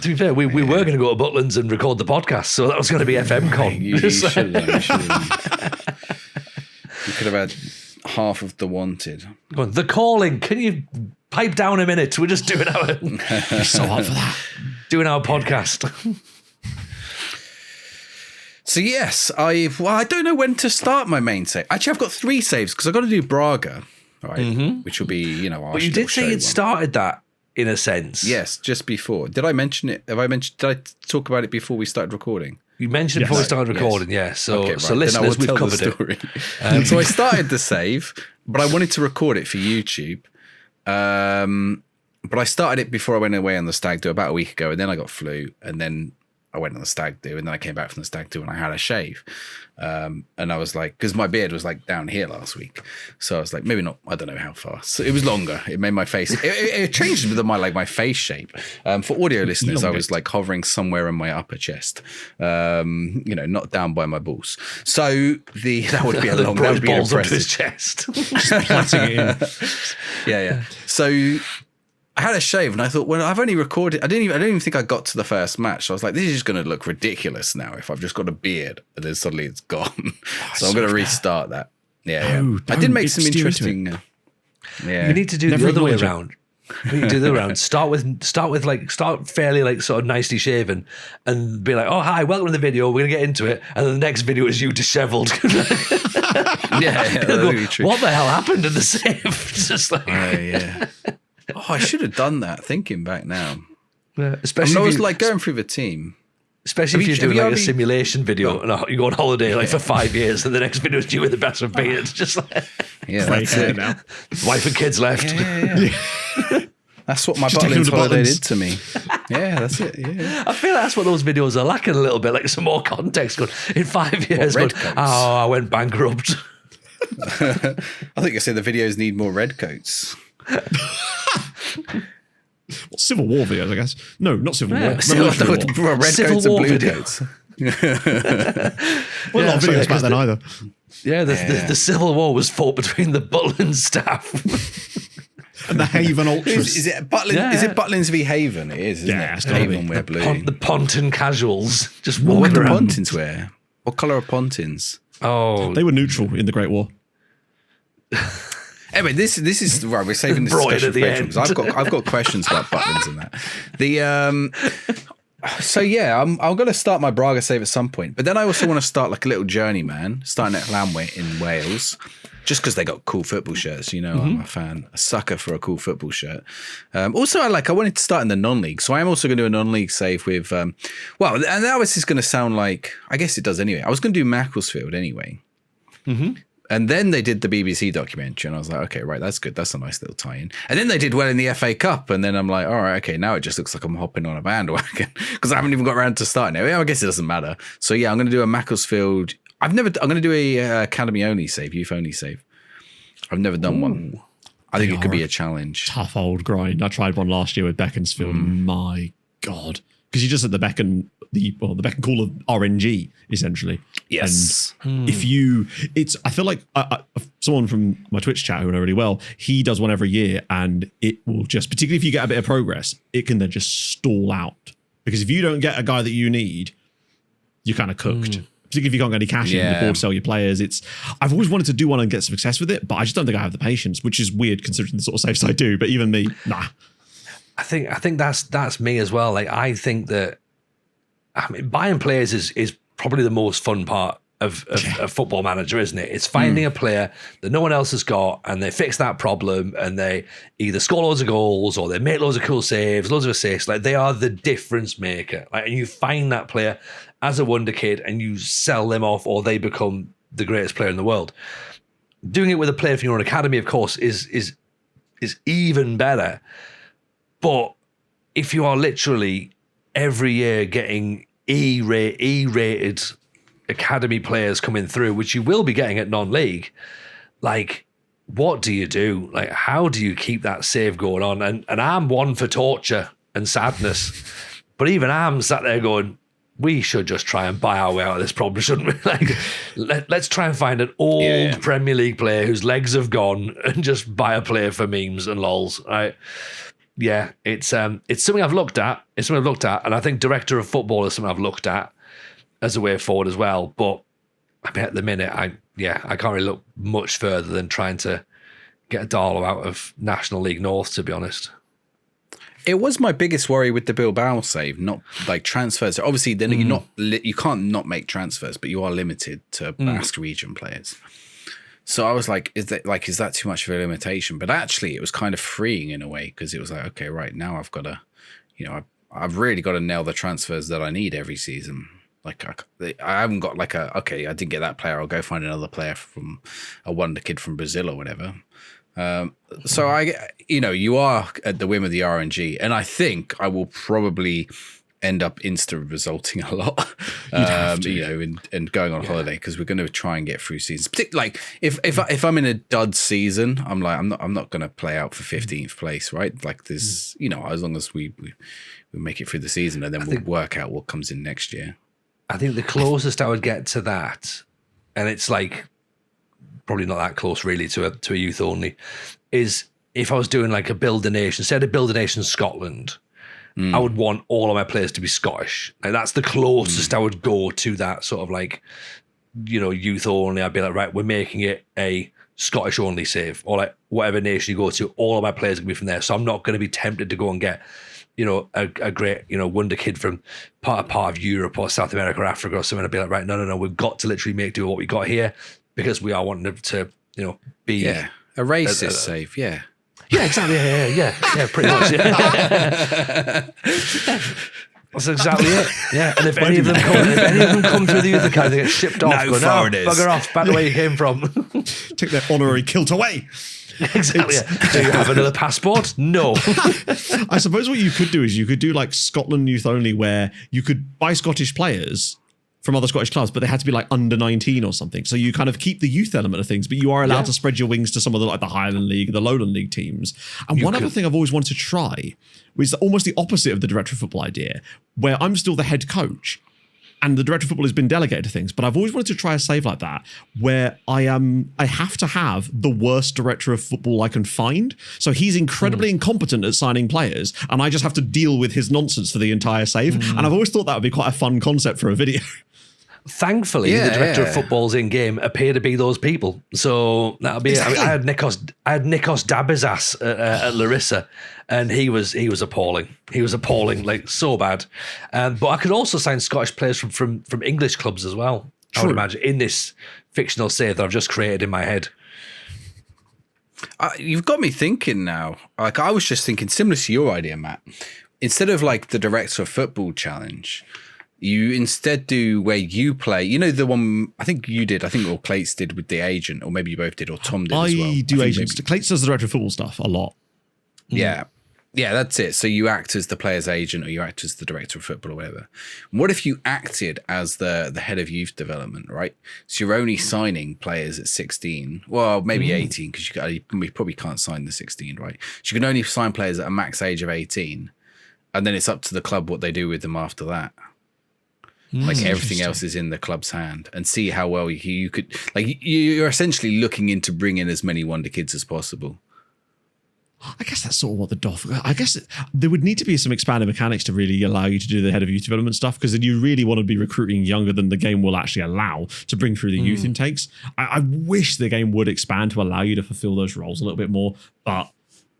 To be fair, we were going to go to Butlins and record the podcast, so that was going to be FM Con. You should have. You could have had half of The Wanted. Go on, The Calling. Can you pipe down a minute? We're just doing our so hard for that. Doing our podcast. So yes, I don't know when to start my main save. Actually, I've got 3 saves because I've got to do Braga, right? Which will be, our But you did say you'd started that in a sense. Yes, just before. Did I mention it? Did I talk about it before we started recording? You mentioned it before we started recording, yes. So, okay, right. So listeners, we've covered it. So I started the save, but I wanted to record it for YouTube. But I started it before I went away on the stag do about a week ago, and then I got flu, and then I went on the stag do, and then I came back from the stag do and I had a shave. And I was like, because my beard was like down here last week. So I was like, maybe not, I don't know how far. So it was longer. It made my face, it changed my face shape. For audio listeners, I was like hovering somewhere in my upper chest, not down by my balls. So that would be a long, that would be balls impressive. Up his chest. Just plaiting it in. Yeah. So I had a shave and I thought, well, I've only recorded. I didn't even think I got to the first match. So I was like, this is just going to look ridiculous now if I've just got a beard and then suddenly it's gone. So I'm going to restart that. Yeah. I did make some interesting. You need to do the other way around. You do the other round. Start fairly like sort of nicely shaven, and be like, "Oh hi, welcome to the video. We're gonna get into it." And then the next video is you dishevelled. What the hell happened in the save? Just like, Oh, I should have done that. Thinking back now, especially I was like going through the team. Especially if you're doing like a simulation video and you go on holiday for 5 years, and the next video is you with the best of beards. Just like, that's it now. Wife and kids left. Yeah. That's what my Butlins holiday did to me. Yeah, that's it. Yeah. I feel like that's what those videos are lacking a little bit, like some more context. Going in 5 years, I went bankrupt. I think I said the videos need more red coats. Civil War videos, I guess. No, not Civil War. Red coats and blue coats. Well, not videos back then either. Yeah, the Civil War was fought between the Butlins staff and the Haven Ultras. Is it Butlins? Yeah. Is it Butlins v Haven? It is, isn't it? Haven wear blue. The Ponton casuals just walking walking around. What did the Pontins wear? What colour are Pontins? Oh, they were neutral in the Great War. Anyway, this is right. We're saving this Broad discussion at for the Patreon, end. because I've got questions about buttons and that. So yeah, I'm going to start my Braga save at some point, but then I also want to start like a little journeyman, starting at Llanway in Wales, just because they got cool football shirts. You know, I'm a sucker for a cool football shirt. Also, I wanted to start in the non-league, so I am also going to do a non-league save with. And now this is going to sound like, I guess it does anyway. I was going to do Macclesfield anyway. And then they did the BBC documentary, and I was like, okay, right, that's good. That's a nice little tie-in. And then they did well in the FA Cup, and then I'm like, all right, okay, now it just looks like I'm hopping on a bandwagon because I haven't even got around to starting it. I guess it doesn't matter. So yeah, I'm going to do a Macclesfield. I'm going to do a academy only save, youth only save. I've never done one. I think it could be a challenge. Tough old grind. I tried one last year with Beaconsfield. My God. Because you just at the beck and call of RNG, essentially. Yes. And I feel like someone from my Twitch chat who I know really well, he does one every year, and it will just, particularly if you get a bit of progress, it can then just stall out. Because if you don't get a guy that you need, you're kind of cooked. Particularly if you can't get any cash in, you're bored to sell your players. I've always wanted to do one and get some success with it, but I just don't think I have the patience, which is weird considering the sort of saves I do. But even me, nah. I think that's me as well. Like, I think that buying players is probably the most fun part of Football Manager, isn't it? It's finding a player that no one else has got, and they fix that problem, and they either score loads of goals or they make loads of cool saves, loads of assists. Like, they are the difference maker. Like, and you find that player as a wonder kid, and you sell them off, or they become the greatest player in the world. Doing it with a player from your own academy, of course, is even better. But if you are literally every year getting E-rated academy players coming through, which you will be getting at non-league, like, what do you do? Like, how do you keep that save going on? And I'm one for torture and sadness, but even I'm sat there going, we should just try and buy our way out of this problem, shouldn't we? Like, let's try and find an old Premier League player whose legs have gone and just buy a player for memes and lols, right? Yeah, it's something I've looked at. It's something I've looked at, and I think director of football is something I've looked at as a way forward as well. But I mean, at the minute, I can't really look much further than trying to get a Darlow out of National League North, to be honest. It was my biggest worry with the Bilbao save, not like transfers. Obviously, then you can't not make transfers, but you are limited to Basque region players. So I was like, is that too much of a limitation? But actually, it was kind of freeing in a way, because it was like, okay, right, now I've got to, I've really got to nail the transfers that I need every season. Like, I haven't got like I didn't get that player, I'll go find another player from a wonder kid from Brazil or whatever. So you are at the whim of the RNG, and I think I will probably end up insta resulting a lot, and going on holiday, because we're going to try and get through seasons. Particularly, like if I'm in a dud season, I'm not going to play out for 15th place, right? Like this, as long as we make it through the season, and then we'll work out what comes in next year. I think the closest I would get to that, and it's like probably not that close really to a youth only, is if I was doing like a Build a Nation, instead of Build a Nation Scotland, I would want all of my players to be Scottish. Like, that's the closest I would go to that sort of like, youth only. I'd be like, right, we're making it a Scottish only save, or like whatever nation you go to, all of my players are going to be from there. So I'm not going to be tempted to go and get, a great, wonder kid from part of Europe or South America or Africa or something. I'd be like, right, no, we've got to literally make do with what we got here, because we are wanting to be a racist save, yeah. Yeah, exactly. Yeah, pretty much. Yeah. That's exactly it. Yeah, and if any of them come through the youth academy, they get shipped off. No foreigners. Bugger off, back the way you came from. Take their honorary kilt away. Exactly. Do you have another passport? No. I suppose what you could do is you could do like Scotland youth only, where you could buy Scottish players from other Scottish clubs, but they had to be like under 19 or something. So you kind of keep the youth element of things, but you are allowed to spread your wings to some of the Highland League, the Lowland League teams. And other thing I've always wanted to try was almost the opposite of the director of football idea, where I'm still the head coach and the director of football has been delegated to things. But I've always wanted to try a save like that, where I have to have the worst director of football I can find. So he's incredibly incompetent at signing players, and I just have to deal with his nonsense for the entire save. And I've always thought that would be quite a fun concept for a video. Thankfully, the director of football's in game appear to be those people. So that'll be Exactly. it. I mean, I had Nikos Dabizas at Larissa, and he was appalling. He was appalling, like so bad. But I could also sign Scottish players from English clubs as well. I would imagine in this fictional save that I've just created in my head. You've got me thinking now. Like I was just thinking, similar to your idea, Matt. Instead of like the director of football challenge, you instead do where you play. You know the one I think you did. I think or Clates did with the agent, or maybe you both did, or Tom did as well. I do agents. Clates does the director of football stuff a lot. Yeah. Yeah, that's it. So you act as the player's agent or you act as the director of football or whatever. What if you acted as the head of youth development, right? So you're only signing players at 16. Well, maybe 18 because we probably can't sign the 16, right? So you can only sign players at a max age of 18. And then it's up to the club what they do with them after that. Like everything else is in the club's hand, and see how well you could, like you're essentially looking into bringing as many wonder kids as possible. I guess that's sort of what the DOF. I guess there would need to be some expanded mechanics to really allow you to do the head of youth development stuff, because then you really want to be recruiting younger than the game will actually allow to bring through the youth intakes. I wish the game would expand to allow you to fulfill those roles a little bit more, but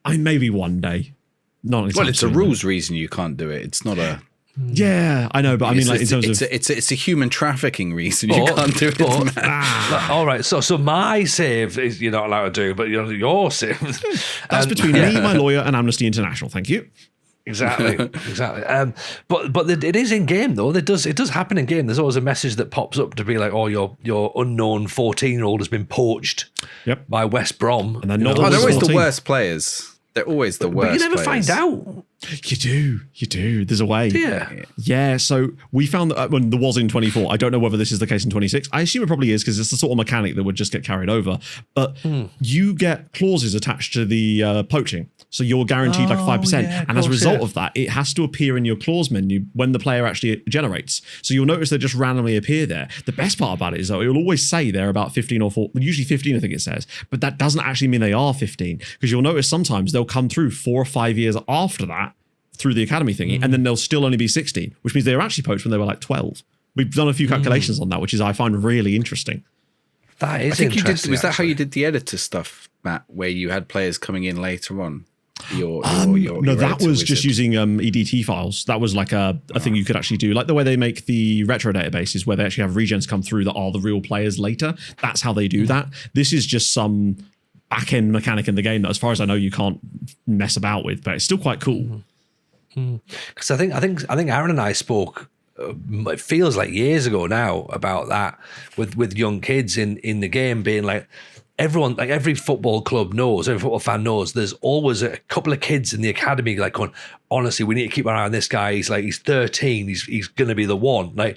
maybe one day. Not Well, it's a rules reason you can't do it. It's not a. Yeah, I know, but I mean, like in terms of it's a human trafficking reason you can't do it. All right, so my save is you're not allowed to do, but your save. That's between me, my lawyer, and Amnesty International. Thank you. Exactly. But it is in game though. It does happen in game. There's always a message that pops up to be like, oh, your unknown 14-year-old has been poached by West Brom, and they're not. They're always 14. the worst players. They're always the worst. But you never players. find out. You do. There's a way. Yeah. So we found that when there was in 24, I don't know whether this is the case in 26. I assume it probably is because it's the sort of mechanic that would just get carried over. But you get clauses attached to the poaching. So you're guaranteed like 5%. Yeah, and as a result of that, it has to appear in your clause menu when the player actually generates. So you'll notice they just randomly appear there. The best part about it is though, it'll always say they're about 15 or 4, usually 15, I think it says. But that doesn't actually mean they are 15, because you'll notice sometimes they'll come through 4 or 5 years after that through the academy thingy, and then they'll still only be 16, which means they were actually poached when they were like 12. We've done a few calculations on that, which is I find really interesting. That is I think interesting. was that how you did the editor stuff, Matt, where you had players coming in later on? No, that was just using EDT files. That was like a thing you could actually do, like the way they make the retro databases, where they actually have regens come through that are the real players later. That's how they do that. This is just some back-end mechanic in the game that, as far as I know, you can't mess about with, but it's still quite cool. Because I think Aaron and I spoke. It feels like years ago now about that with young kids in the game being like. Everyone, like every football club knows, every football fan knows, there's always a couple of kids in the academy like going, honestly, we need to keep our eye on this guy. He's 13. He's going to be the one. Like,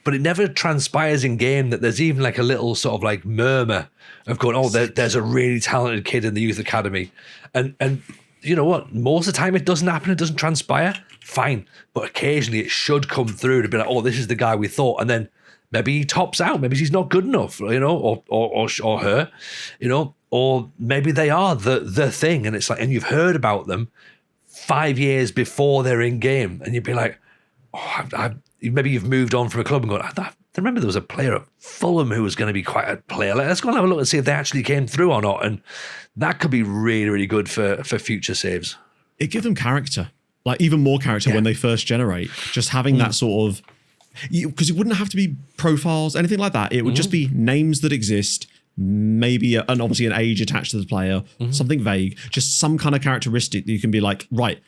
but it never transpires in game that there's even like a little sort of like murmur of going, oh, there's a really talented kid in the youth academy. And you know what? Most of the time it doesn't happen. It doesn't transpire. Fine. But occasionally it should come through to be like, oh, this is the guy we thought. And then maybe he tops out. Maybe he's not good enough, or her, or maybe they are the thing. And it's like, and you've heard about them 5 years before they're in game, and you'd be like, oh, maybe you've moved on from a club and gone, I remember there was a player at Fulham who was going to be quite a player. Let's go and have a look and see if they actually came through or not. And that could be really, really good for future saves. It gives them character, like even more character when they first generate. Just having that sort of. Because it wouldn't have to be profiles, anything like that. It would just be names that exist, maybe and obviously an age attached to the player, something vague, just some kind of characteristic that you can be like, right.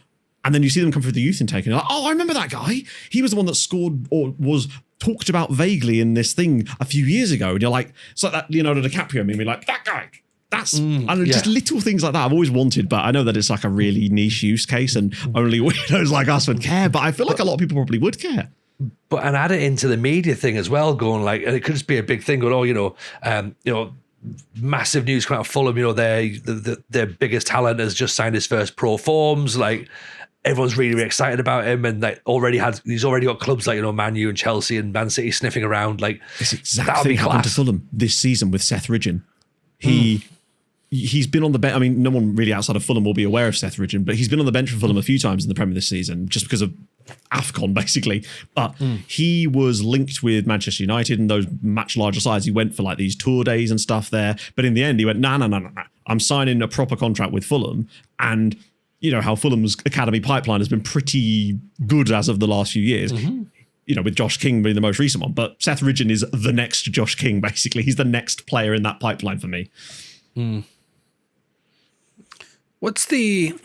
And then you see them come through the youth intake and you're like, oh, I remember that guy. He was the one that scored or was talked about vaguely in this thing a few years ago. And you're like, it's like that Leonardo DiCaprio meme, like, that guy. That's just little things like that I've always wanted, but I know that it's like a really niche use case and only weirdos like us would care, but I feel like a lot of people probably would care. But and add it into the media thing as well, going like, and it could just be a big thing. Going, massive news coming out of Fulham. Their biggest talent has just signed his first pro forms. Like everyone's really, really excited about him, and like he's already got clubs like Man U and Chelsea and Man City sniffing around. Like this exact thing happened to Fulham this season with Seth Ridgen. He's been on the bench. I mean, no one really outside of Fulham will be aware of Seth Ridgen, but he's been on the bench for Fulham a few times in the Premier this season, just because of AFCON, basically. But he was linked with Manchester United and those much larger sides. He went for like these tour days and stuff there. But in the end, he went, no. I'm signing a proper contract with Fulham. And you know how Fulham's academy pipeline has been pretty good as of the last few years. You know, with Josh King being the most recent one. But Seth Ridgen is the next Josh King, basically. He's the next player in that pipeline for me. What's the...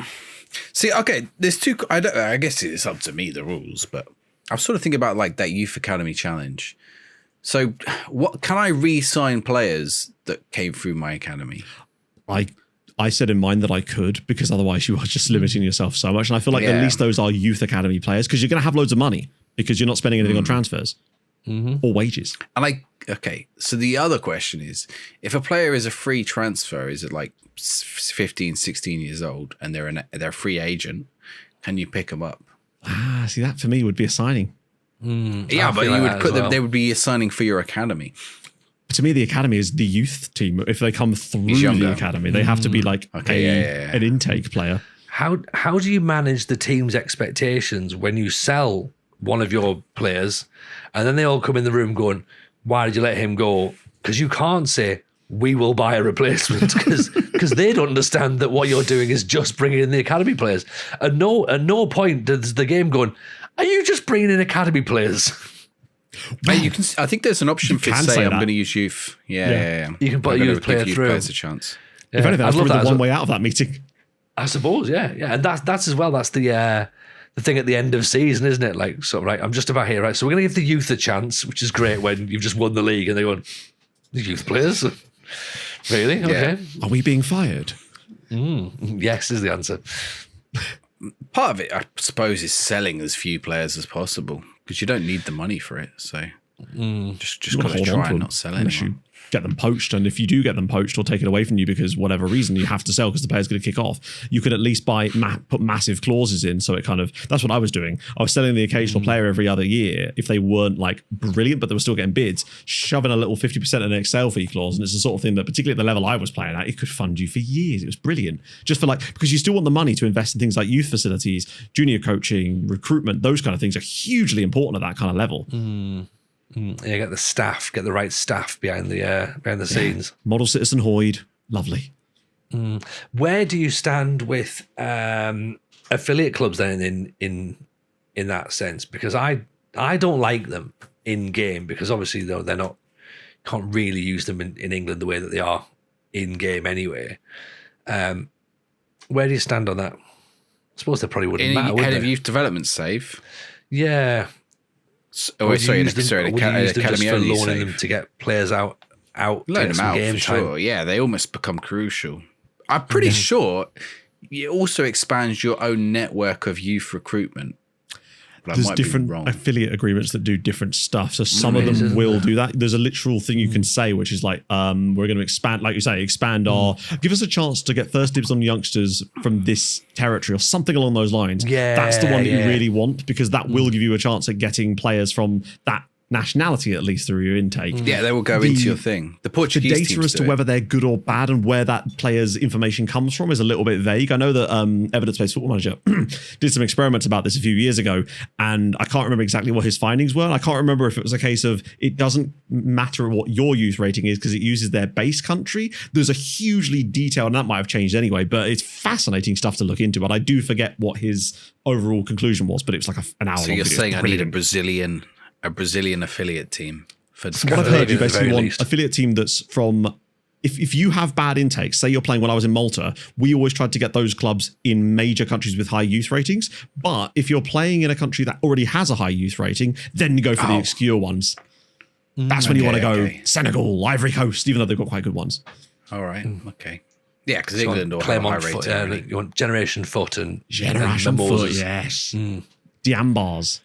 See, okay, there's two... I guess it's up to me, the rules, but I'm sort of thinking about like that Youth Academy Challenge. So what can I re-sign players that came through my academy? I said in mine that I could, because otherwise you are just limiting yourself so much. And I feel like at least those are Youth Academy players, because you're going to have loads of money because you're not spending anything on transfers or wages. And okay, so the other question is, if a player is a free transfer, is it like 15, 16 years old and they're a free agent, can you pick them up? See, that for me would be a signing. Yeah, but you would put them, they would be a signing for your academy. To me, the academy is the youth team. If they come through the academy, they have to be like an intake player. How do you manage the team's expectations when you sell one of your players and then they all come in the room going, why did you let him go? Because you can't say, we will buy a replacement, because they don't understand that what you're doing is just bringing in the academy players. At no point does the game going, are you just bringing in academy players? Well, you can. I think there's an option for say I'm going to use youth. Yeah. You can put a youth player through. Players a chance. Yeah. If anything, that's probably the one way out of that meeting. I suppose, yeah, and that's as well. That's the thing at the end of season, isn't it? Like, so right, I'm just about here, right? So we're going to give the youth a chance, which is great when you've just won the league, and they go, the youth players, really? Okay. Are we being fired? Yes, is the answer. Part of it, I suppose, is selling as few players as possible, because you don't need the money for it. So just got to try and not sell anyone. Get them poached, and if you do get them poached or taken away from you because whatever reason you have to sell because the player's going to kick off, you could at least put massive clauses in, so it kind of, that's what I was doing. I was selling the occasional player every other year if they weren't like brilliant but they were still getting bids, shoving a little 50% in an sale fee clause, and it's the sort of thing that, particularly at the level I was playing at, it could fund you for years. It was brilliant, just for like, because you still want the money to invest in things like youth facilities, junior coaching, recruitment. Those kind of things are hugely important at that kind of level. You get the right staff behind the scenes. Model Citizen Hoyd, lovely. Where do you stand with affiliate clubs then in that sense? Because I don't like them in game, because obviously they're not, can't really use them in England the way that they are in game anyway. Where do you stand on that? I suppose they probably wouldn't matter. Head of youth development save. Yeah. Academy only loaning them to get players out. Loan them out for sure. Yeah, they almost become crucial. I'm pretty sure it also expands your own network of youth recruitment. But there's different affiliate agreements that do different stuff. So some of them will do that. There's a literal thing you can say, which is like, we're going to expand, like you say, give us a chance to get first dibs on youngsters from this territory or something along those lines. Yeah, that's the one that you really want, because that will give you a chance at getting players from that nationality, at least through your intake. Yeah, they will go into your thing. The Portuguese the data as to whether they're good or bad and where that player's information comes from is a little bit vague. I know that Evidence-Based Football Manager did some experiments about this a few years ago, and I can't remember exactly what his findings were. I can't remember if it was a case of it doesn't matter what your youth rating is because it uses their base country. There's a hugely detailed, and that might have changed anyway, but it's fascinating stuff to look into. But I do forget what his overall conclusion was, but it was like an hour long. So you're saying I need a Brazilian affiliate team for what I've heard, you basically want affiliate team that's from, if you have bad intakes, say you're playing, when I was in Malta, we always tried to get those clubs in major countries with high youth ratings. But if you're playing in a country that already has a high youth rating, then you go for the obscure ones. That's when you want to go Senegal, Ivory Coast, even though they've got quite good ones. All right. Okay. Yeah, because England will have a high rating. You want Generation Foot and Generation Foot, yes. Diambars.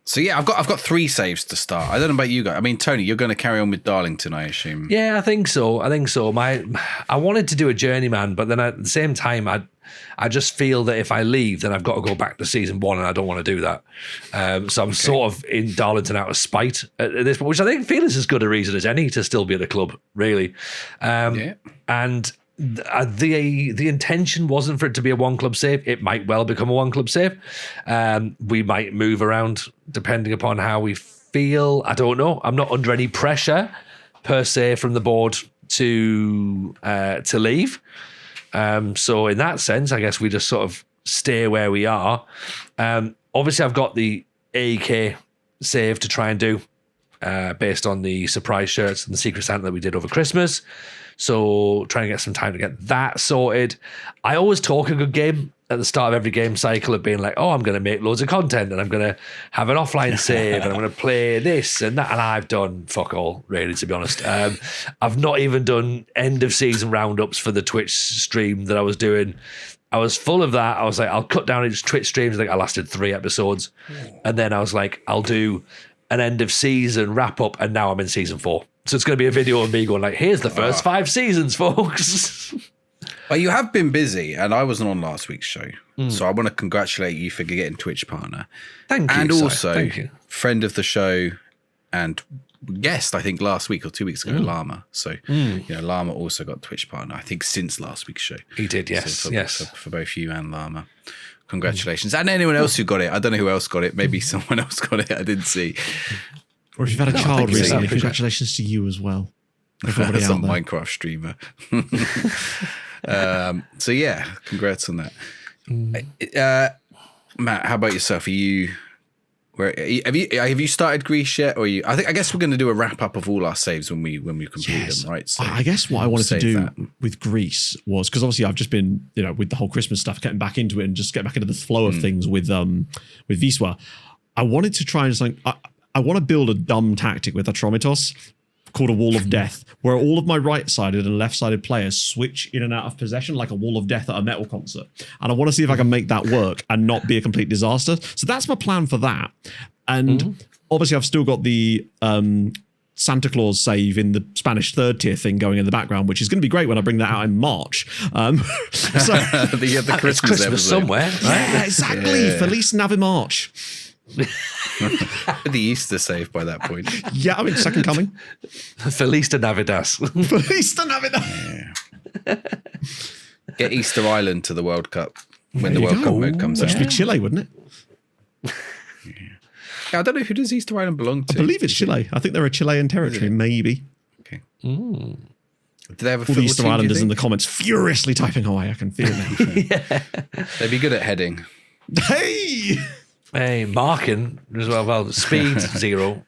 So yeah, I've got 3 saves to start. I don't know about you guys. I mean, Tony, you're going to carry on with Darlington, I assume. Yeah, I think so. I wanted to do a journeyman, but then at the same time, I just feel that if I leave, then I've got to go back to season 1, and I don't want to do that. So I'm sort of in Darlington out of spite at this point, which I feel is as good a reason as any to still be at the club, really. And the intention wasn't for it to be a one club save. It might well become a one club save. We might move around depending upon how we feel. I don't know. I'm not under any pressure per se from the board to leave. So in that sense, I guess we just sort of stay where we are. Obviously, I've got the AK save to try and do based on the surprise shirts and the Secret Santa that we did over Christmas. So trying to get some time to get that sorted. I always talk a good game at the start of every game cycle of being like, oh, I'm going to make loads of content and I'm going to have an offline save and I'm going to play this and that. And I've done fuck all, really, to be honest. I've not even done end of season roundups for the Twitch stream that I was doing. I was full of that. I was like, I'll cut down each Twitch streams. I think I lasted 3 episodes. And then I was like, I'll do an end of season wrap up. And now I'm in season 4. So it's going to be a video of me going like, here's the first 5 seasons, folks. Well, you have been busy, and I wasn't on last week's show. So I want to congratulate you for getting Twitch partner. Thank you. And also, Thank you. friend of the show and guest, I think, last week or 2 weeks ago, Llama. So, Llama also got Twitch partner, I think, since last week's show. He did, yes. So for both you and Llama. Congratulations. And anyone else who got it. I don't know who else got it. Maybe someone else got it. I didn't see. Or if you've had a child recently, congratulations to you as well. Everybody Some out there. Minecraft streamer. So yeah, congrats on that. Matt, how about yourself? Have you started Greece yet? Or I guess we're going to do a wrap up of all our saves when we complete them, right? So I guess what I wanted to do with Greece was, because obviously I've just been, with the whole Christmas stuff, getting back into it and just getting back into the flow of things with Wisła. I wanted to try and something. I want to build a dumb tactic with Atromitos called a wall of death, where all of my right-sided and left-sided players switch in and out of possession like a wall of death at a metal concert. And I want to see if I can make that work and not be a complete disaster. So that's my plan for that. And obviously I've still got the Santa Claus save in the Spanish third tier thing going in the background, which is going to be great when I bring that out in March. So the Christmas episode somewhere, right? Yeah, exactly. Yeah. Feliz Navi March. The Easter save by that point. Yeah, I mean, second coming. Feliz de Navidad. Feliz de Navidad. Yeah. Get Easter Island to the World Cup when the World Cup mode comes out. That should be Chile, wouldn't it? Yeah, I don't know, who does Easter Island belong to? I believe it's Chile. I think they're a Chilean territory, maybe. Okay. Do they have a all the Easter Islanders in the comments furiously typing away. I can feel it. Yeah. They'd be good at heading. Hey, marking as well. Well, speed 0.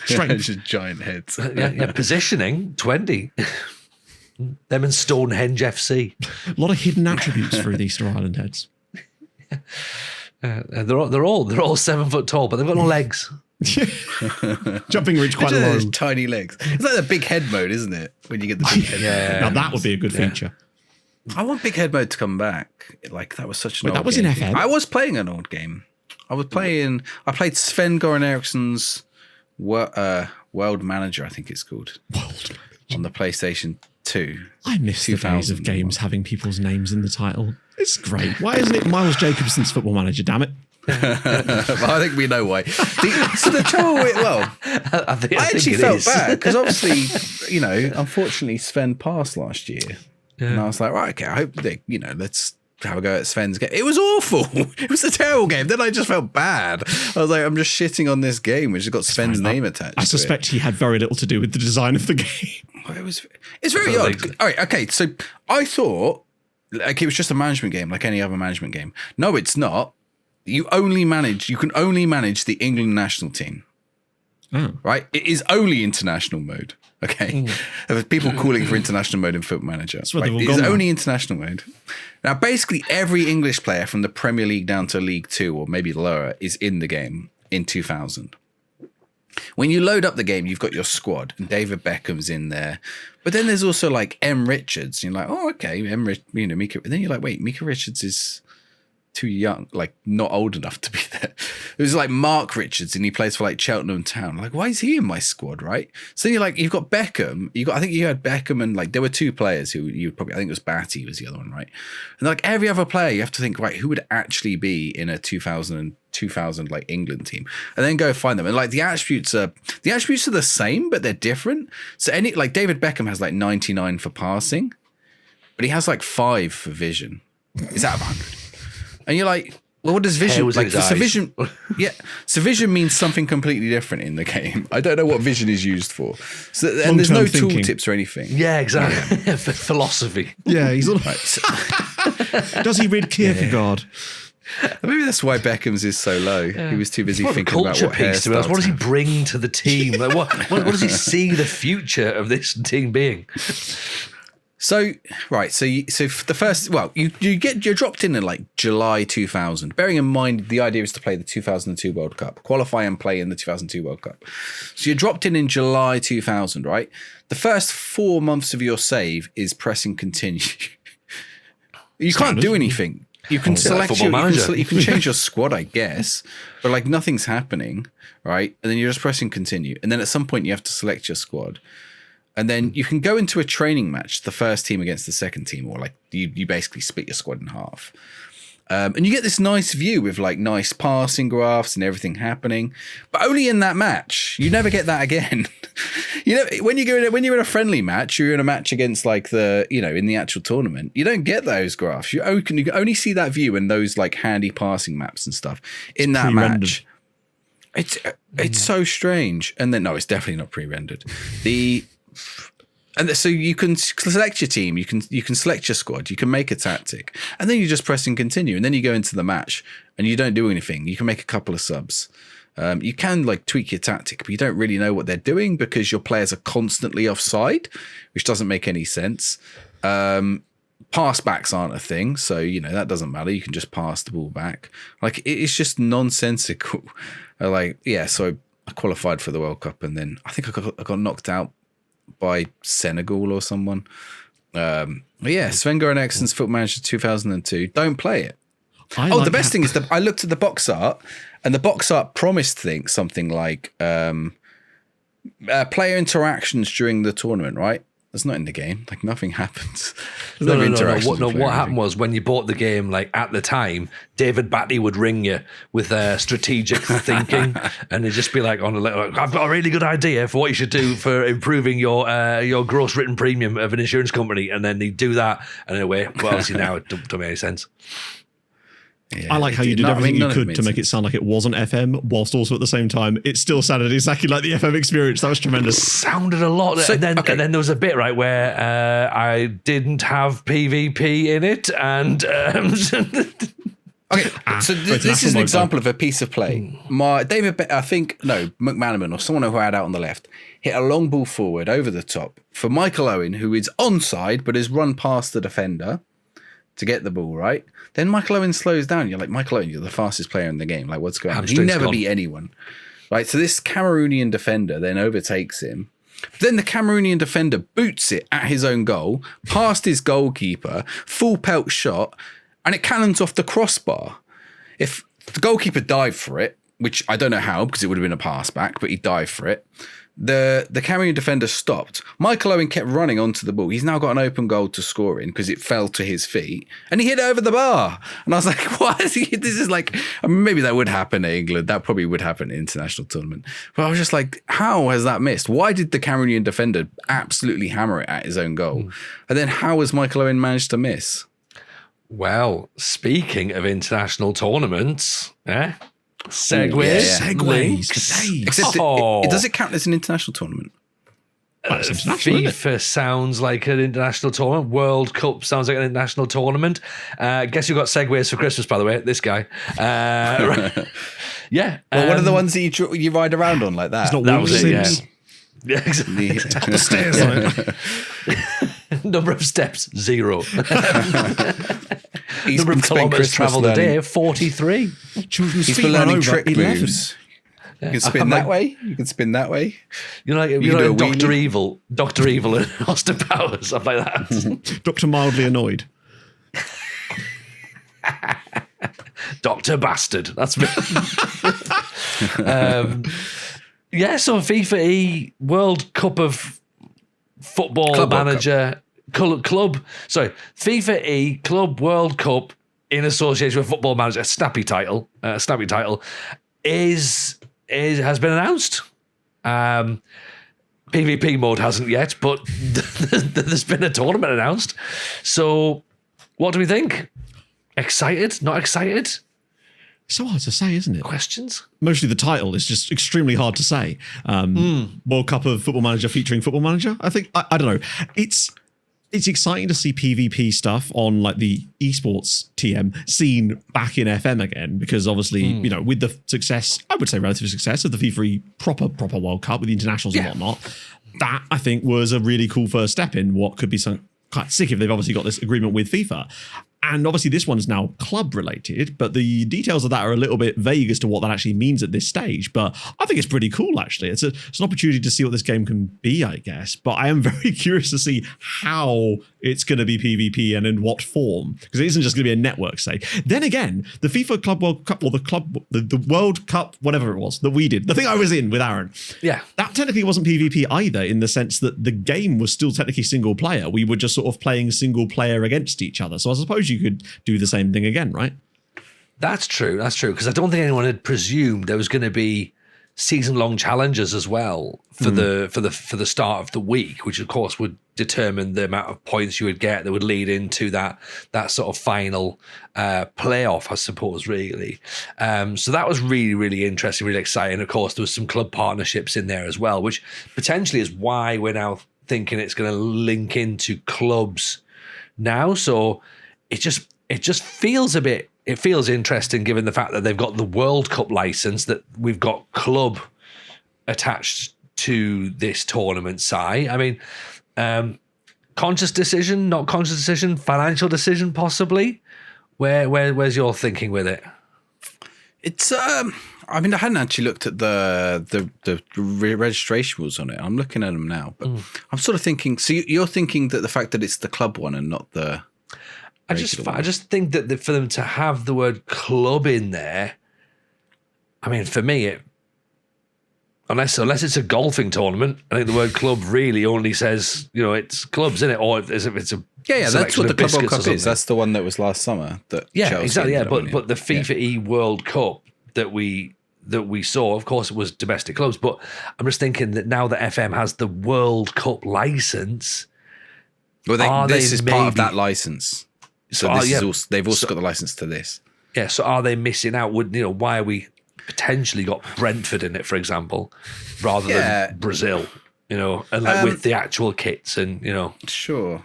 Strength, just giant heads. Positioning 20. Them and Stonehenge FC. A lot of hidden attributes through the Easter Island heads. They're all 7 foot tall, but they've got no legs. Jumping ridge quite low. Tiny legs. It's like the big head mode, isn't it? When you get the big head. Yeah. Now that would be a good feature. I want big head mode to come back. Like, that was such an old that was game. in FM. I was playing an old game. I played Sven-Goran Eriksson's World Manager, I think it's called. On the PlayStation 2. I miss the days of games having people's names in the title. It's great. Why isn't it Miles Jacobson's Football Manager, damn it? I think we know why. So the trouble with, I actually felt bad because obviously, unfortunately Sven passed last year. Yeah. And I was like, right, okay, I hope they, let's have a go at Sven's game. It was awful. It was a terrible game. Then I just felt bad. I was like, I'm just shitting on this game, which has got Sven's name attached. I suspect he had very little to do with the design of the game. It's very odd. All right, okay. So I thought like it was just a management game, like any other management game. No, it's not. You can only manage the England national team. Oh. Right? It is only international mode. Okay. People calling for international mode in Football Manager. Right? It is only international mode. Now, basically every English player from the Premier League down to League 2 or maybe lower is in the game in 2000. When you load up the game, you've got your squad and David Beckham's in there. But then there's also like M. Richards. And you're like, oh, okay. Mika. And then you're like, wait, Mika Richards is too young, like not old enough to be there. It was like Mark Richards and he plays for like Cheltenham Town. Like, why is he in my squad, right? So you're like, you've got Beckham. I think you had Beckham and like there were 2 players who you probably, I think it was Batty was the other one, right? And like every other player, you have to think, right, who would actually be in a 2000 like England team, and then go find them. And like the attributes are the same, but they're different. So like David Beckham has like 99 for passing. but he has like 5 for vision. Is out of 100. And you're like, well, what does vision like? So vision, so vision means something completely different in the game. I don't know what vision is used for. So, and there's no tooltips or anything. Yeah, exactly. Philosophy. Yeah, he's all right. Does he read Kierkegaard? Maybe that's why Beckham's is so low. He was too busy thinking about what hairstyles. What does he bring to the team? Like, what does he see the future of this team being? So for the first, you're dropped in like July 2000. Bearing in mind the idea is to play the 2002 World Cup, qualify and play in the 2002 World Cup. So you're dropped in July 2000, right? The first 4 months of your save is pressing continue. You can't do anything. You can select you can change your squad, I guess, but like nothing's happening, right? And then you're just pressing continue, and then at some point you have to select your squad. And then you can go into a training match, the first team against the second team, or like you basically split your squad in half. And you get this nice view with like nice passing graphs and everything happening, but only in that match. You never get that again. When you're in a friendly match, you're in a match against like in the actual tournament, you don't get those graphs. You can only see that view and those like handy passing maps and stuff in that match. It's so strange. And then no, it's definitely not pre-rendered. So you can select your team, you can select your squad, you can make a tactic, and then you just press and continue, and then you go into the match and you don't do anything. You can make a couple of subs. You can like tweak your tactic, but you don't really know what they're doing because your players are constantly offside, which doesn't make any sense. Pass backs aren't a thing, so that doesn't matter. You can just pass the ball back. Like it's just nonsensical. So I qualified for the World Cup, and then I think I got knocked out by Senegal or someone. Sven-Goran Eriksson's Football Manager 2002. Don't play it. The best thing is that I looked at the box art, and the box art promised something like player interactions during the tournament, right? That's not in the game. Like nothing happens. No. What happened was when you bought the game, like at the time, David Batty would ring you with strategic thinking, and he'd just be like, I've got a really good idea for what you should do for improving your gross written premium of an insurance company, and then he'd do that, and anyway, well, obviously now it don't make any sense. Yeah, I like how you did everything you could to make it sound like it wasn't FM, whilst also at the same time it still sounded exactly like the FM experience. That was tremendous. Sounded a lot. So, and then there was a bit right where I didn't have PvP in it, and okay, so this is an example of a piece of play. McManaman or someone who I had out on the left hit a long ball forward over the top for Michael Owen, who is onside but has run past the defender to get the ball, right? Then Michael Owen slows down. You're like, Michael Owen, you're the fastest player in the game. Like, what's going on? He never beat anyone. Right? So this Cameroonian defender then overtakes him. Then the Cameroonian defender boots it at his own goal, past his goalkeeper, full pelt shot, and it cannons off the crossbar. If the goalkeeper dived for it, which I don't know how, because it would have been a pass back, but he dived for it. The Cameroonian defender stopped. Michael Owen kept running onto the ball. He's now got an open goal to score in because it fell to his feet, and he hit it over the bar. And I was like, what? This is like, maybe that would happen in England. That probably would happen in an international tournament. But I was just like, how has that missed? Why did the Cameroonian defender absolutely hammer it at his own goal? And then how has Michael Owen managed to miss? Well, speaking of international tournaments, Segways. Except does it count as an international tournament? FIFA sounds like an international tournament. World Cup sounds like an international tournament. Guess who got segways for Christmas, by the way? This guy. Yeah. Well, what are the ones that you ride around on like that? It's not one was it, yeah, exactly. The stairs on it. Number of steps, 0. Number of kilometres travelled a day, 43. Children's He's feet been run learning over trick 11. moves. You can spin that way. You can spin that way. You know, like Dr. Evil and Austin Powers, stuff like that. Dr. Mildly Annoyed. Dr. Bastard. That's me. So FIFA E World Cup of Football Club Manager FIFA E Club World Cup in association with Football Manager, a snappy title, has been announced. PvP mode hasn't yet, but there's been a tournament announced. So what do we think? Excited? Not excited? So hard to say, isn't it? Questions? Mostly the title is just extremely hard to say. World Cup of Football Manager featuring Football Manager. I think, I don't know. It's exciting to see PvP stuff on like the esports TM scene back in FM again, because obviously, you know, with the success, I would say relative success of the FIFA proper World Cup with the internationals and whatnot, that I think was a really cool first step in what could be some quite sick if they've obviously got this agreement with FIFA. And obviously this one's now club related, but the details of that are a little bit vague as to what that actually means at this stage. But I think it's pretty cool, actually. It's an opportunity to see what this game can be, I guess. But I am very curious to see how it's going to be PvP and in what form, because it isn't just going to be a network, say. Then again, the FIFA Club World Cup, or the World Cup, whatever it was, that we did, the thing I was in with Aaron, that technically wasn't PvP either, in the sense that the game was still technically single player. We were just sort of playing single player against each other. So I suppose you could do the same thing again, right? That's true, because I don't think anyone had presumed there was going to be season-long challenges as well for the start of the week, which of course would determine the amount of points you would get that would lead into that sort of final playoff, I suppose, really. So that was really, really interesting, really exciting. Of course, there was some club partnerships in there as well, which potentially is why we're now thinking it's going to link into clubs now. So it just feels it feels interesting, given the fact that they've got the World Cup license, that we've got club attached to this tournament. Si, I mean, conscious decision, not conscious decision, financial decision, possibly. Where's your thinking with it? It's I mean, I hadn't actually looked at the registration rules on it. I'm looking at them now, but I'm sort of thinking. So you're thinking that the fact that it's the club one and not the I just think that for them to have the word club in there, I mean, for me, unless it's a golfing tournament, I think the word club really only says, you know, it's clubs, isn't it? Or as if it's a that's what the Club World Cup is. That's the one that was last summer. Chelsea exactly. Yeah, but the FIFA E World Cup that we saw, of course, it was domestic clubs. But I'm just thinking that now that FM has the World Cup license, well, this is part of that license. So they've also got the license to this. Yeah. So are they missing out? Why are we potentially got Brentford in it, for example, rather than Brazil? And with the actual kits and Sure.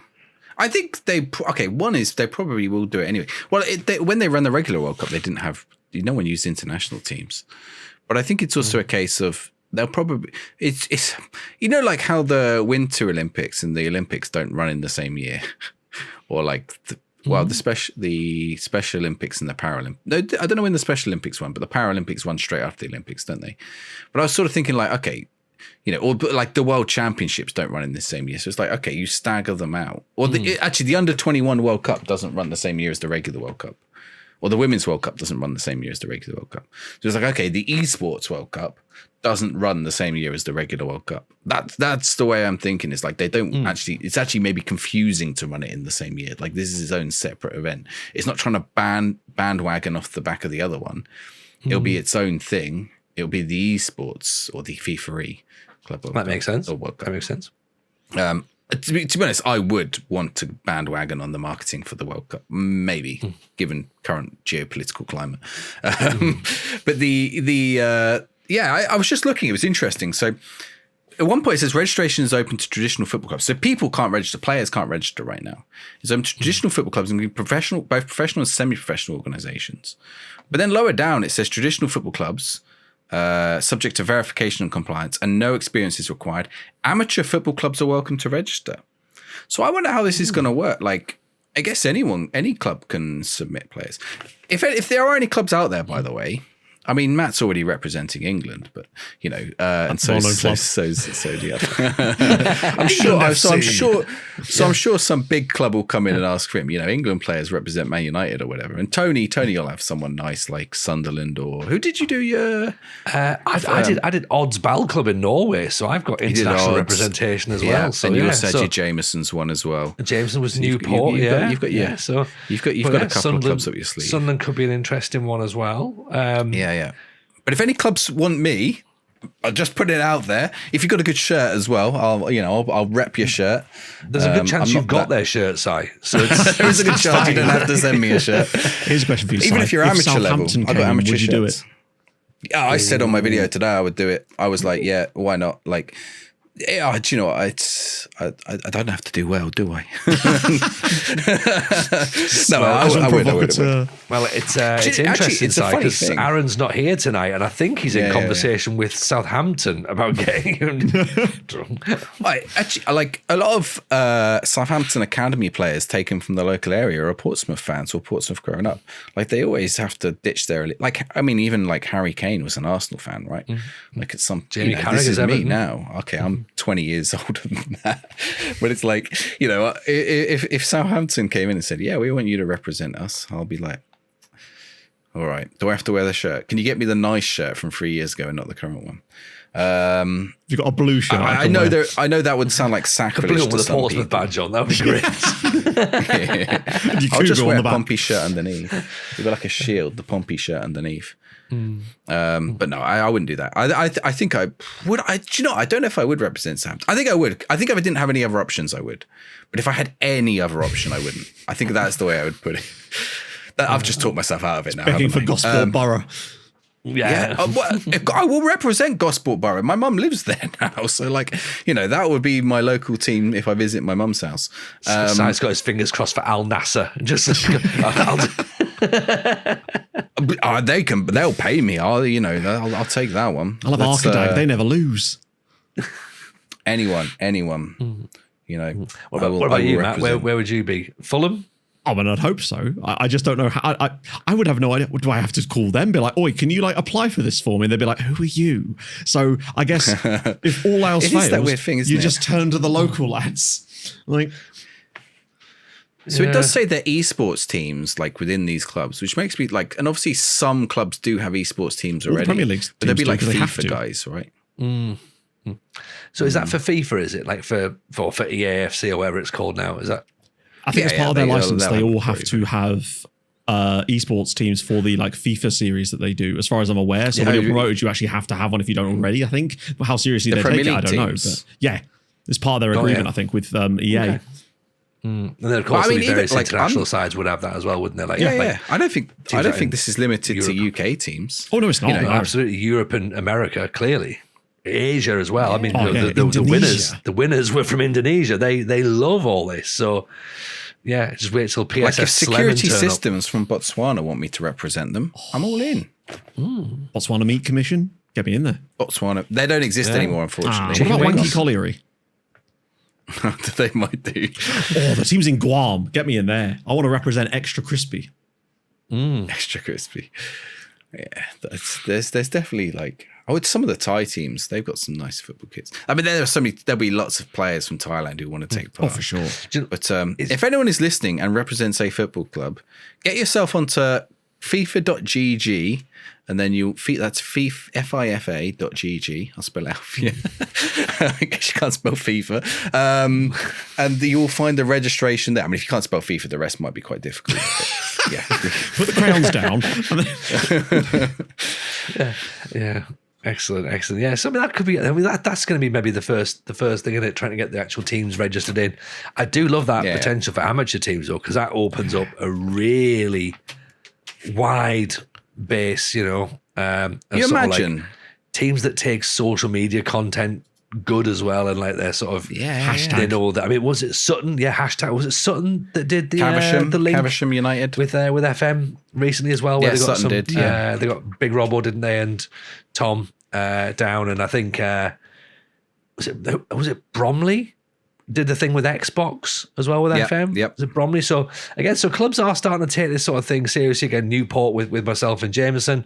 I think one is they probably will do it anyway. Well, when they ran the regular World Cup, they didn't have no one used international teams, but I think it's also a case of they'll probably it's like how the Winter Olympics and the Olympics don't run in the same year, or like. The Special Olympics and the Paralympics. No, I don't know when the Special Olympics won, but the Paralympics won straight after the Olympics, don't they? But I was sort of thinking like, okay, but like the World Championships don't run in the same year. So it's like, okay, you stagger them out. Or actually the Under-21 World Cup doesn't run the same year as the regular World Cup. Or the Women's World Cup doesn't run the same year as the regular World Cup. So it's like, okay, the Esports World Cup doesn't run the same year as the regular World Cup. That's the way I'm thinking. It's like they don't actually, it's actually maybe confusing to run it in the same year. Like this is its own separate event. It's not trying to bandwagon off the back of the other one. It'll be its own thing. It'll be the esports or the FIFA Club World Cup. That makes sense. Or World Cup. That makes sense. To be honest, I would want to bandwagon on the marketing for the World Cup, maybe, given current geopolitical climate. But I was just looking. It was interesting. So at one point it says registration is open to traditional football clubs. So people can't register, players can't register right now. It's open to traditional football clubs, including both professional and semi-professional organizations. But then lower down it says traditional football clubs, subject to verification and compliance, and no experience is required. Amateur football clubs are welcome to register. So I wonder how this is going to work. Like, I guess any club can submit players. If there are any clubs out there, by the way, I mean, Matt's already representing England, but and so do you. I'm sure some big club will come in and ask for him. England players represent Man United or whatever, and Tony will have someone nice like Sunderland or who did you do your? I did Odds Ball Club in Norway, so I've got international representation as well. So and you also had your Jameson's one as well. Jameson was Newport. You've got So you've got a couple of clubs up your sleeve. Sunderland could be an interesting one as well. Yeah. But if any clubs want me, I'll just put it out there. If you've got a good shirt as well, I'll rep your shirt. There's a good chance you've got their shirt, Si. So there is a good chance you don't have to send me a shirt. Here's a question for you, Even Si. if you're amateur level, I've got amateur would you do shirts. it? Yeah, I said on my video today I would do it. I was like, yeah, why not? Like, yeah, do you know what? I don't have to do well, do I? No, I would. Well, it's interesting, it's a funny because thing. Aaron's not here tonight, and I think he's in conversation with Southampton about getting him drunk. Actually, like a lot of Southampton academy players taken from the local area are Portsmouth fans or Portsmouth growing up. Like they always have to ditch their even like Harry Kane was an Arsenal fan, right? Mm-hmm. Like it's some Jamie Carragher this is Everton. me now. Okay, I'm 20 years older than that, but it's like, you know, if Southampton came in and said, "Yeah, we want you to represent us," I'll be like, "All right, do I have to wear the shirt? Can you get me the nice shirt from 3 years ago and not the current one?" You've got a blue shirt. I know that would sound like sacrilege Blue to with a some Portsmouth people. badge on, that would be great. You I'll just Cougar wear on a the back. Pompey shirt underneath. You've got like a shield, the Pompey shirt underneath. But no, I wouldn't do that. I think I would. Do you know? I don't know if I would represent Southampton. I think I would. I think if I didn't have any other options, I would. But if I had any other option, I wouldn't. I think that's the way I would put it. I've just talked myself out of it now. Begging for haven't I? Gosport Borough. Yeah. I will represent Gosport Borough. My mum lives there now, so like, you know, that would be my local team if I visit my mum's house. Si's got his fingers crossed for Al Nasser. Just They'll pay me. I'll take that one. I love Arkadag. They never lose. Anyone. You know. What about you, Matt? Where would you be? Fulham? Oh, and I'd hope so. I just don't know how. I would have no idea. Do I have to call them? Be like, "Oi, can you like apply for this for me?" And they'd be like, "Who are you?" So I guess if all else It fails, is that weird thing, isn't you it? just turn to the local lads. Like, So it does say that esports teams like within these clubs, which makes me like, and obviously some clubs do have esports teams the already, Premier League's but they'd be teams do, like 'cause they have FIFA to. guys, right? So is that for FIFA? Is it like for EAFC or whatever it's called now? Is that? I think as part of their license, they'll they all have have to have esports teams for the like FIFA series that they do, as far as I'm aware. So when you're promoted, you actually have to have one if you don't already, I think. But how seriously they Premier take it, I League don't know. teams. But yeah, it's part of their agreement, yeah. I think, with EA. Okay. And then of course, Well, I mean, various even, like, international sides would have that as well, wouldn't they? Like, Yeah, like, yeah. I don't think out in this is limited Europe. to UK teams. Oh, no, it's not. you know, no. absolutely Europe and America, clearly. Asia as well. I mean, Oh, yeah, the winners were from Indonesia. They love all this. So yeah, just wait till PSS Like if security turn up. systems from Botswana want me to represent them, I'm all in. Botswana Meat Commission, get me in there. Botswana, they don't exist anymore, What unfortunately. about wings. Wanky Colliery? They might do. Oh, the team's in Guam. Get me in there. I want to represent Extra Crispy. Extra crispy. Yeah, there's definitely like some of the Thai teams, they've got some nice football kits. I mean, there'll be lots of players from Thailand who want to take part. Oh, for sure. But if anyone is listening and represents a football club, get yourself onto FIFA.gg and then that's FIFA.gg. I'll spell it out for you. In case you can't spell FIFA. And you'll find the registration there. I mean, if you can't spell FIFA, the rest might be quite difficult. But yeah. Put the crayons down. Yeah. Excellent. Yeah, something that could be. I mean, that's going to be maybe the first thing in it, trying to get the actual teams registered in. I do love that potential for amateur teams though, because that opens up a really wide base. You know, You sort imagine of like teams that take social media content good as well, and like they're sort of they know that. I mean, was it Sutton? Yeah, hashtag. Was it Sutton that did the link Caversham United with FM recently as well? Where they got Sutton did. they got Big Robbo, didn't they? And Tom down, and I think was it Bromley did the thing with Xbox as well with FM. Yep. Was it Bromley? So again, so clubs are starting to take this sort of thing seriously again. Newport with myself and Jameson.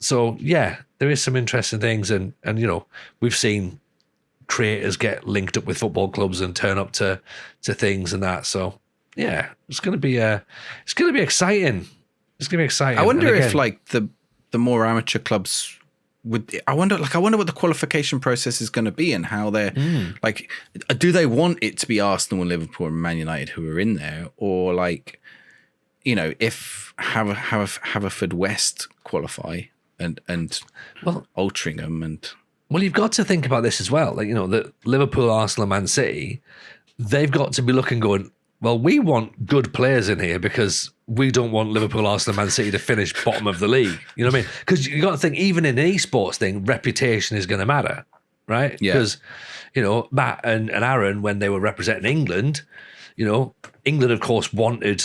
So yeah, there is some interesting things, and you know, we've seen creators get linked up with football clubs and turn up to things and that. So yeah, it's gonna be exciting. It's gonna be exciting. I wonder And again, if like the more amateur clubs would. I wonder what the qualification process is going to be and how they're like. Do they want it to be Arsenal and Liverpool and Man United who are in there, or like, you know, if Haverford West qualify and Well, altering them. And well, you've got to think about this as well. Like, that Liverpool, Arsenal, and Man City, they've got to be looking going, well, we want good players in here because we don't want Liverpool, Arsenal, and Man City to finish bottom of the league. You know what I mean? Because you got to think, even in an esports thing, reputation is going to matter, right? Yeah. Because, Matt and Aaron, when they were representing England, England, of course, wanted,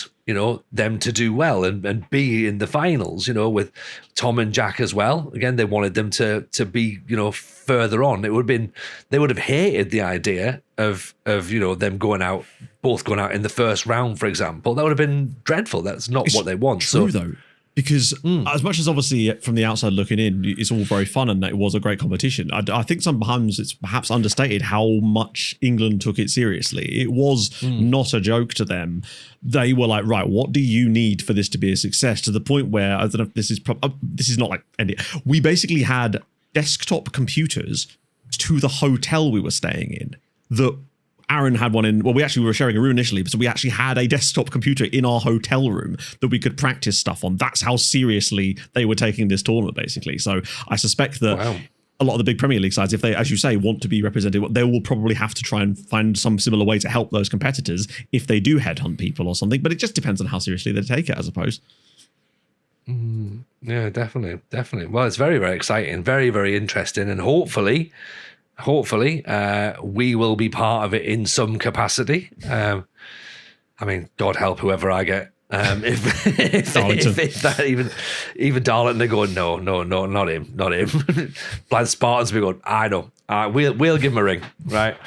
them to do well and be in the finals, with Tom and Jack as well. Again, they wanted them to be, further on. They would have hated the idea of them both going out in the first round, for example. That would have been dreadful. That's not what they want. True, though. Because as much as obviously from the outside looking in, it's all very fun and it was a great competition, I think sometimes it's perhaps understated how much England took it seriously. It was not a joke to them. They were like, right, what do you need for this to be a success? To the point where, I don't know if this is not like any. We basically had desktop computers to the hotel we were staying in that Aaron had one in, well, we actually were sharing a room initially, so we actually had a desktop computer in our hotel room that we could practice stuff on. That's how seriously they were taking this tournament, basically. So I suspect that a lot of the big Premier League sides, if they, as you say, want to be represented, they will probably have to try and find some similar way to help those competitors if they do headhunt people or something. But it just depends on how seriously they take it, I suppose. Yeah, definitely. Well, it's very, very exciting, very, very interesting, and hopefully, we will be part of it in some capacity. I mean, God help whoever I get. If that even Darlington, they're going, no, not him. Blind Spartans be going, I know. We'll give him a ring, right?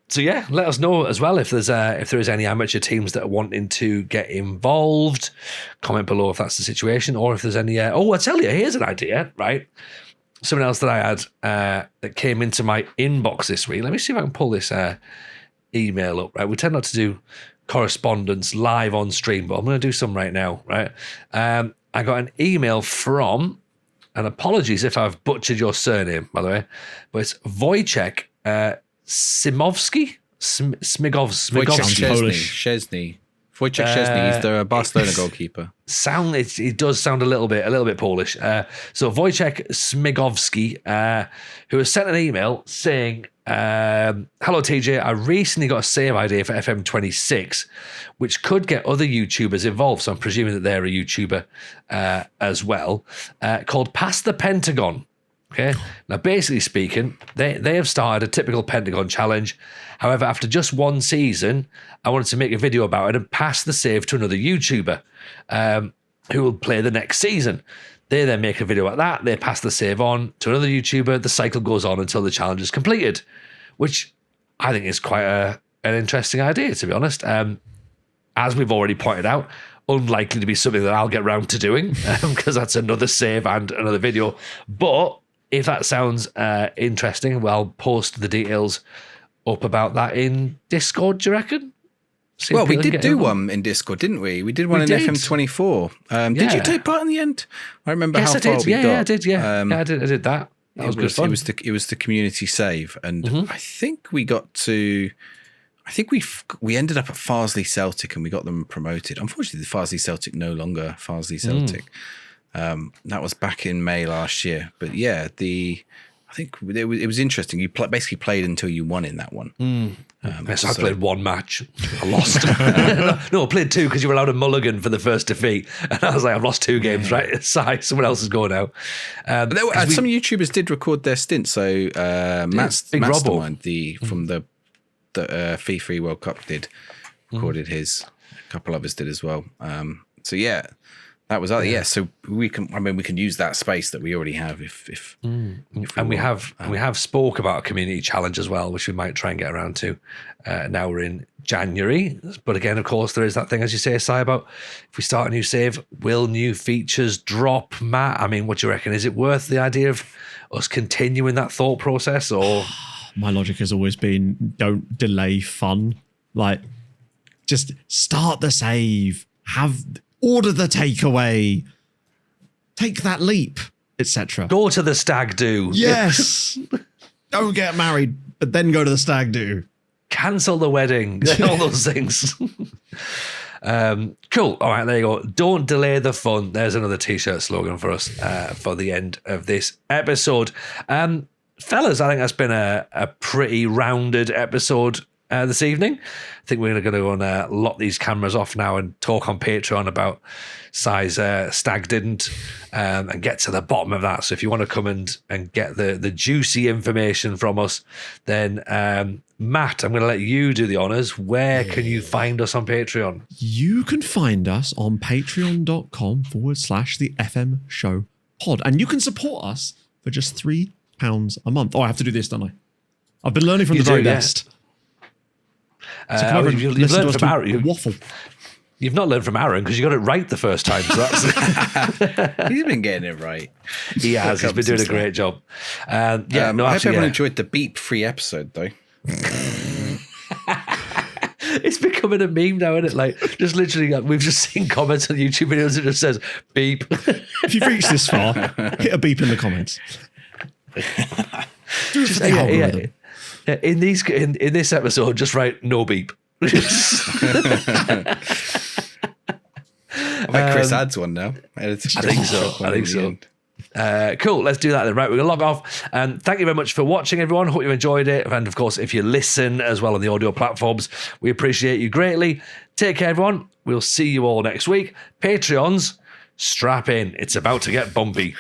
So yeah, let us know as well if there is any amateur teams that are wanting to get involved. Comment below if that's the situation, or if there's any. I tell you, here's an idea, right? Something else that I had that came into my inbox this week. Let me see if I can pull this email up. Right, we tend not to do correspondence live on stream, but I'm going to do some right now. Right, I got an email from, and apologies if I've butchered your surname, by the way, but it's Wojciech Simovsky. Szczesny. Wojciech Szczesny, he's the Barcelona goalkeeper. It does sound a little bit Polish. So Wojciech Smigowski, who has sent an email saying, hello TJ, I recently got a save idea for FM26, which could get other YouTubers involved. So I'm presuming that they're a YouTuber as well, called Pass the Pentagon. Okay. Now, basically speaking, they have started a typical Pentagon challenge. However, after just one season, I wanted to make a video about it and pass the save to another YouTuber who will play the next season. They then make a video about that. They pass the save on to another YouTuber. The cycle goes on until the challenge is completed, which I think is quite an interesting idea, to be honest. As we've already pointed out, unlikely to be something that I'll get round to doing because that's another save and another video. But if that sounds interesting, well, I'll post the details up about that in Discord, do you reckon? Well, we did do one in Discord, didn't we? We did one in FM24. Did you take part in the end? I remember how far we got. Yeah, I did. Yeah, I did that. That was good fun. It was the community save, and I think we got to. I think we ended up at Farsley Celtic, and we got them promoted. Unfortunately, the Farsley Celtic no longer Farsley Celtic. That was back in May last year. But yeah, I think it was interesting. You basically played until you won in that one. Yes, I played one match. I lost. No, I played two because you were allowed a mulligan for the first defeat. And I was like, I've lost two games, right? Someone else is going out. Some YouTubers did record their stint. So Matt's Mastermind, from the FIFA World Cup recorded his. A couple others did as well. So yeah. That was yeah. So we can use that space that we already have if we have spoke about a community challenge as well, which we might try and get around to. Now we're in January, but again, of course, there is that thing, as you say, Si, about if we start a new save, will new features drop? Matt, I mean, what do you reckon? Is it worth the idea of us continuing that thought process, or? My logic has always been: don't delay fun. Like, just start the save. Order the takeaway, take that leap, etc. Go to the stag do. Yes. Don't get married, but then go to the stag do. Cancel the wedding. All those things. Cool. All right, there you go. Don't delay the fun. There's another t-shirt slogan for us for the end of this episode. Fellas, I think that's been a pretty rounded episode this evening. I think we're going to go and lock these cameras off now and talk on Patreon about Si's stag didn't and get to the bottom of that. So if you want to come and get the juicy information from us, then Matt, I'm going to let you do the honors. Where can you find us on Patreon? You can find us on patreon.com/the FM Show pod. And you can support us for just £3 a month. Oh, I have to do this, don't I? I've been learning from the very best. So come over and you've listen learned to from us Aaron. waffle. You've not learned from Aaron because you got it right the first time. So that's He's been getting it right. he has. He's been doing a great job. I hope everyone enjoyed the beep-free episode, though. It's becoming a meme now, isn't it? Like, just literally, we've just seen comments on YouTube videos that just says beep. If you've reached this far, hit a beep in the comments. Just, yeah. In this episode, just write no beep. I bet Chris adds one now. I think so. Cool, let's do that then. Right, we're going to log off. Thank you very much for watching, everyone. Hope you enjoyed it. And of course, if you listen as well on the audio platforms, we appreciate you greatly. Take care, everyone. We'll see you all next week. Patreons, strap in. It's about to get bumpy.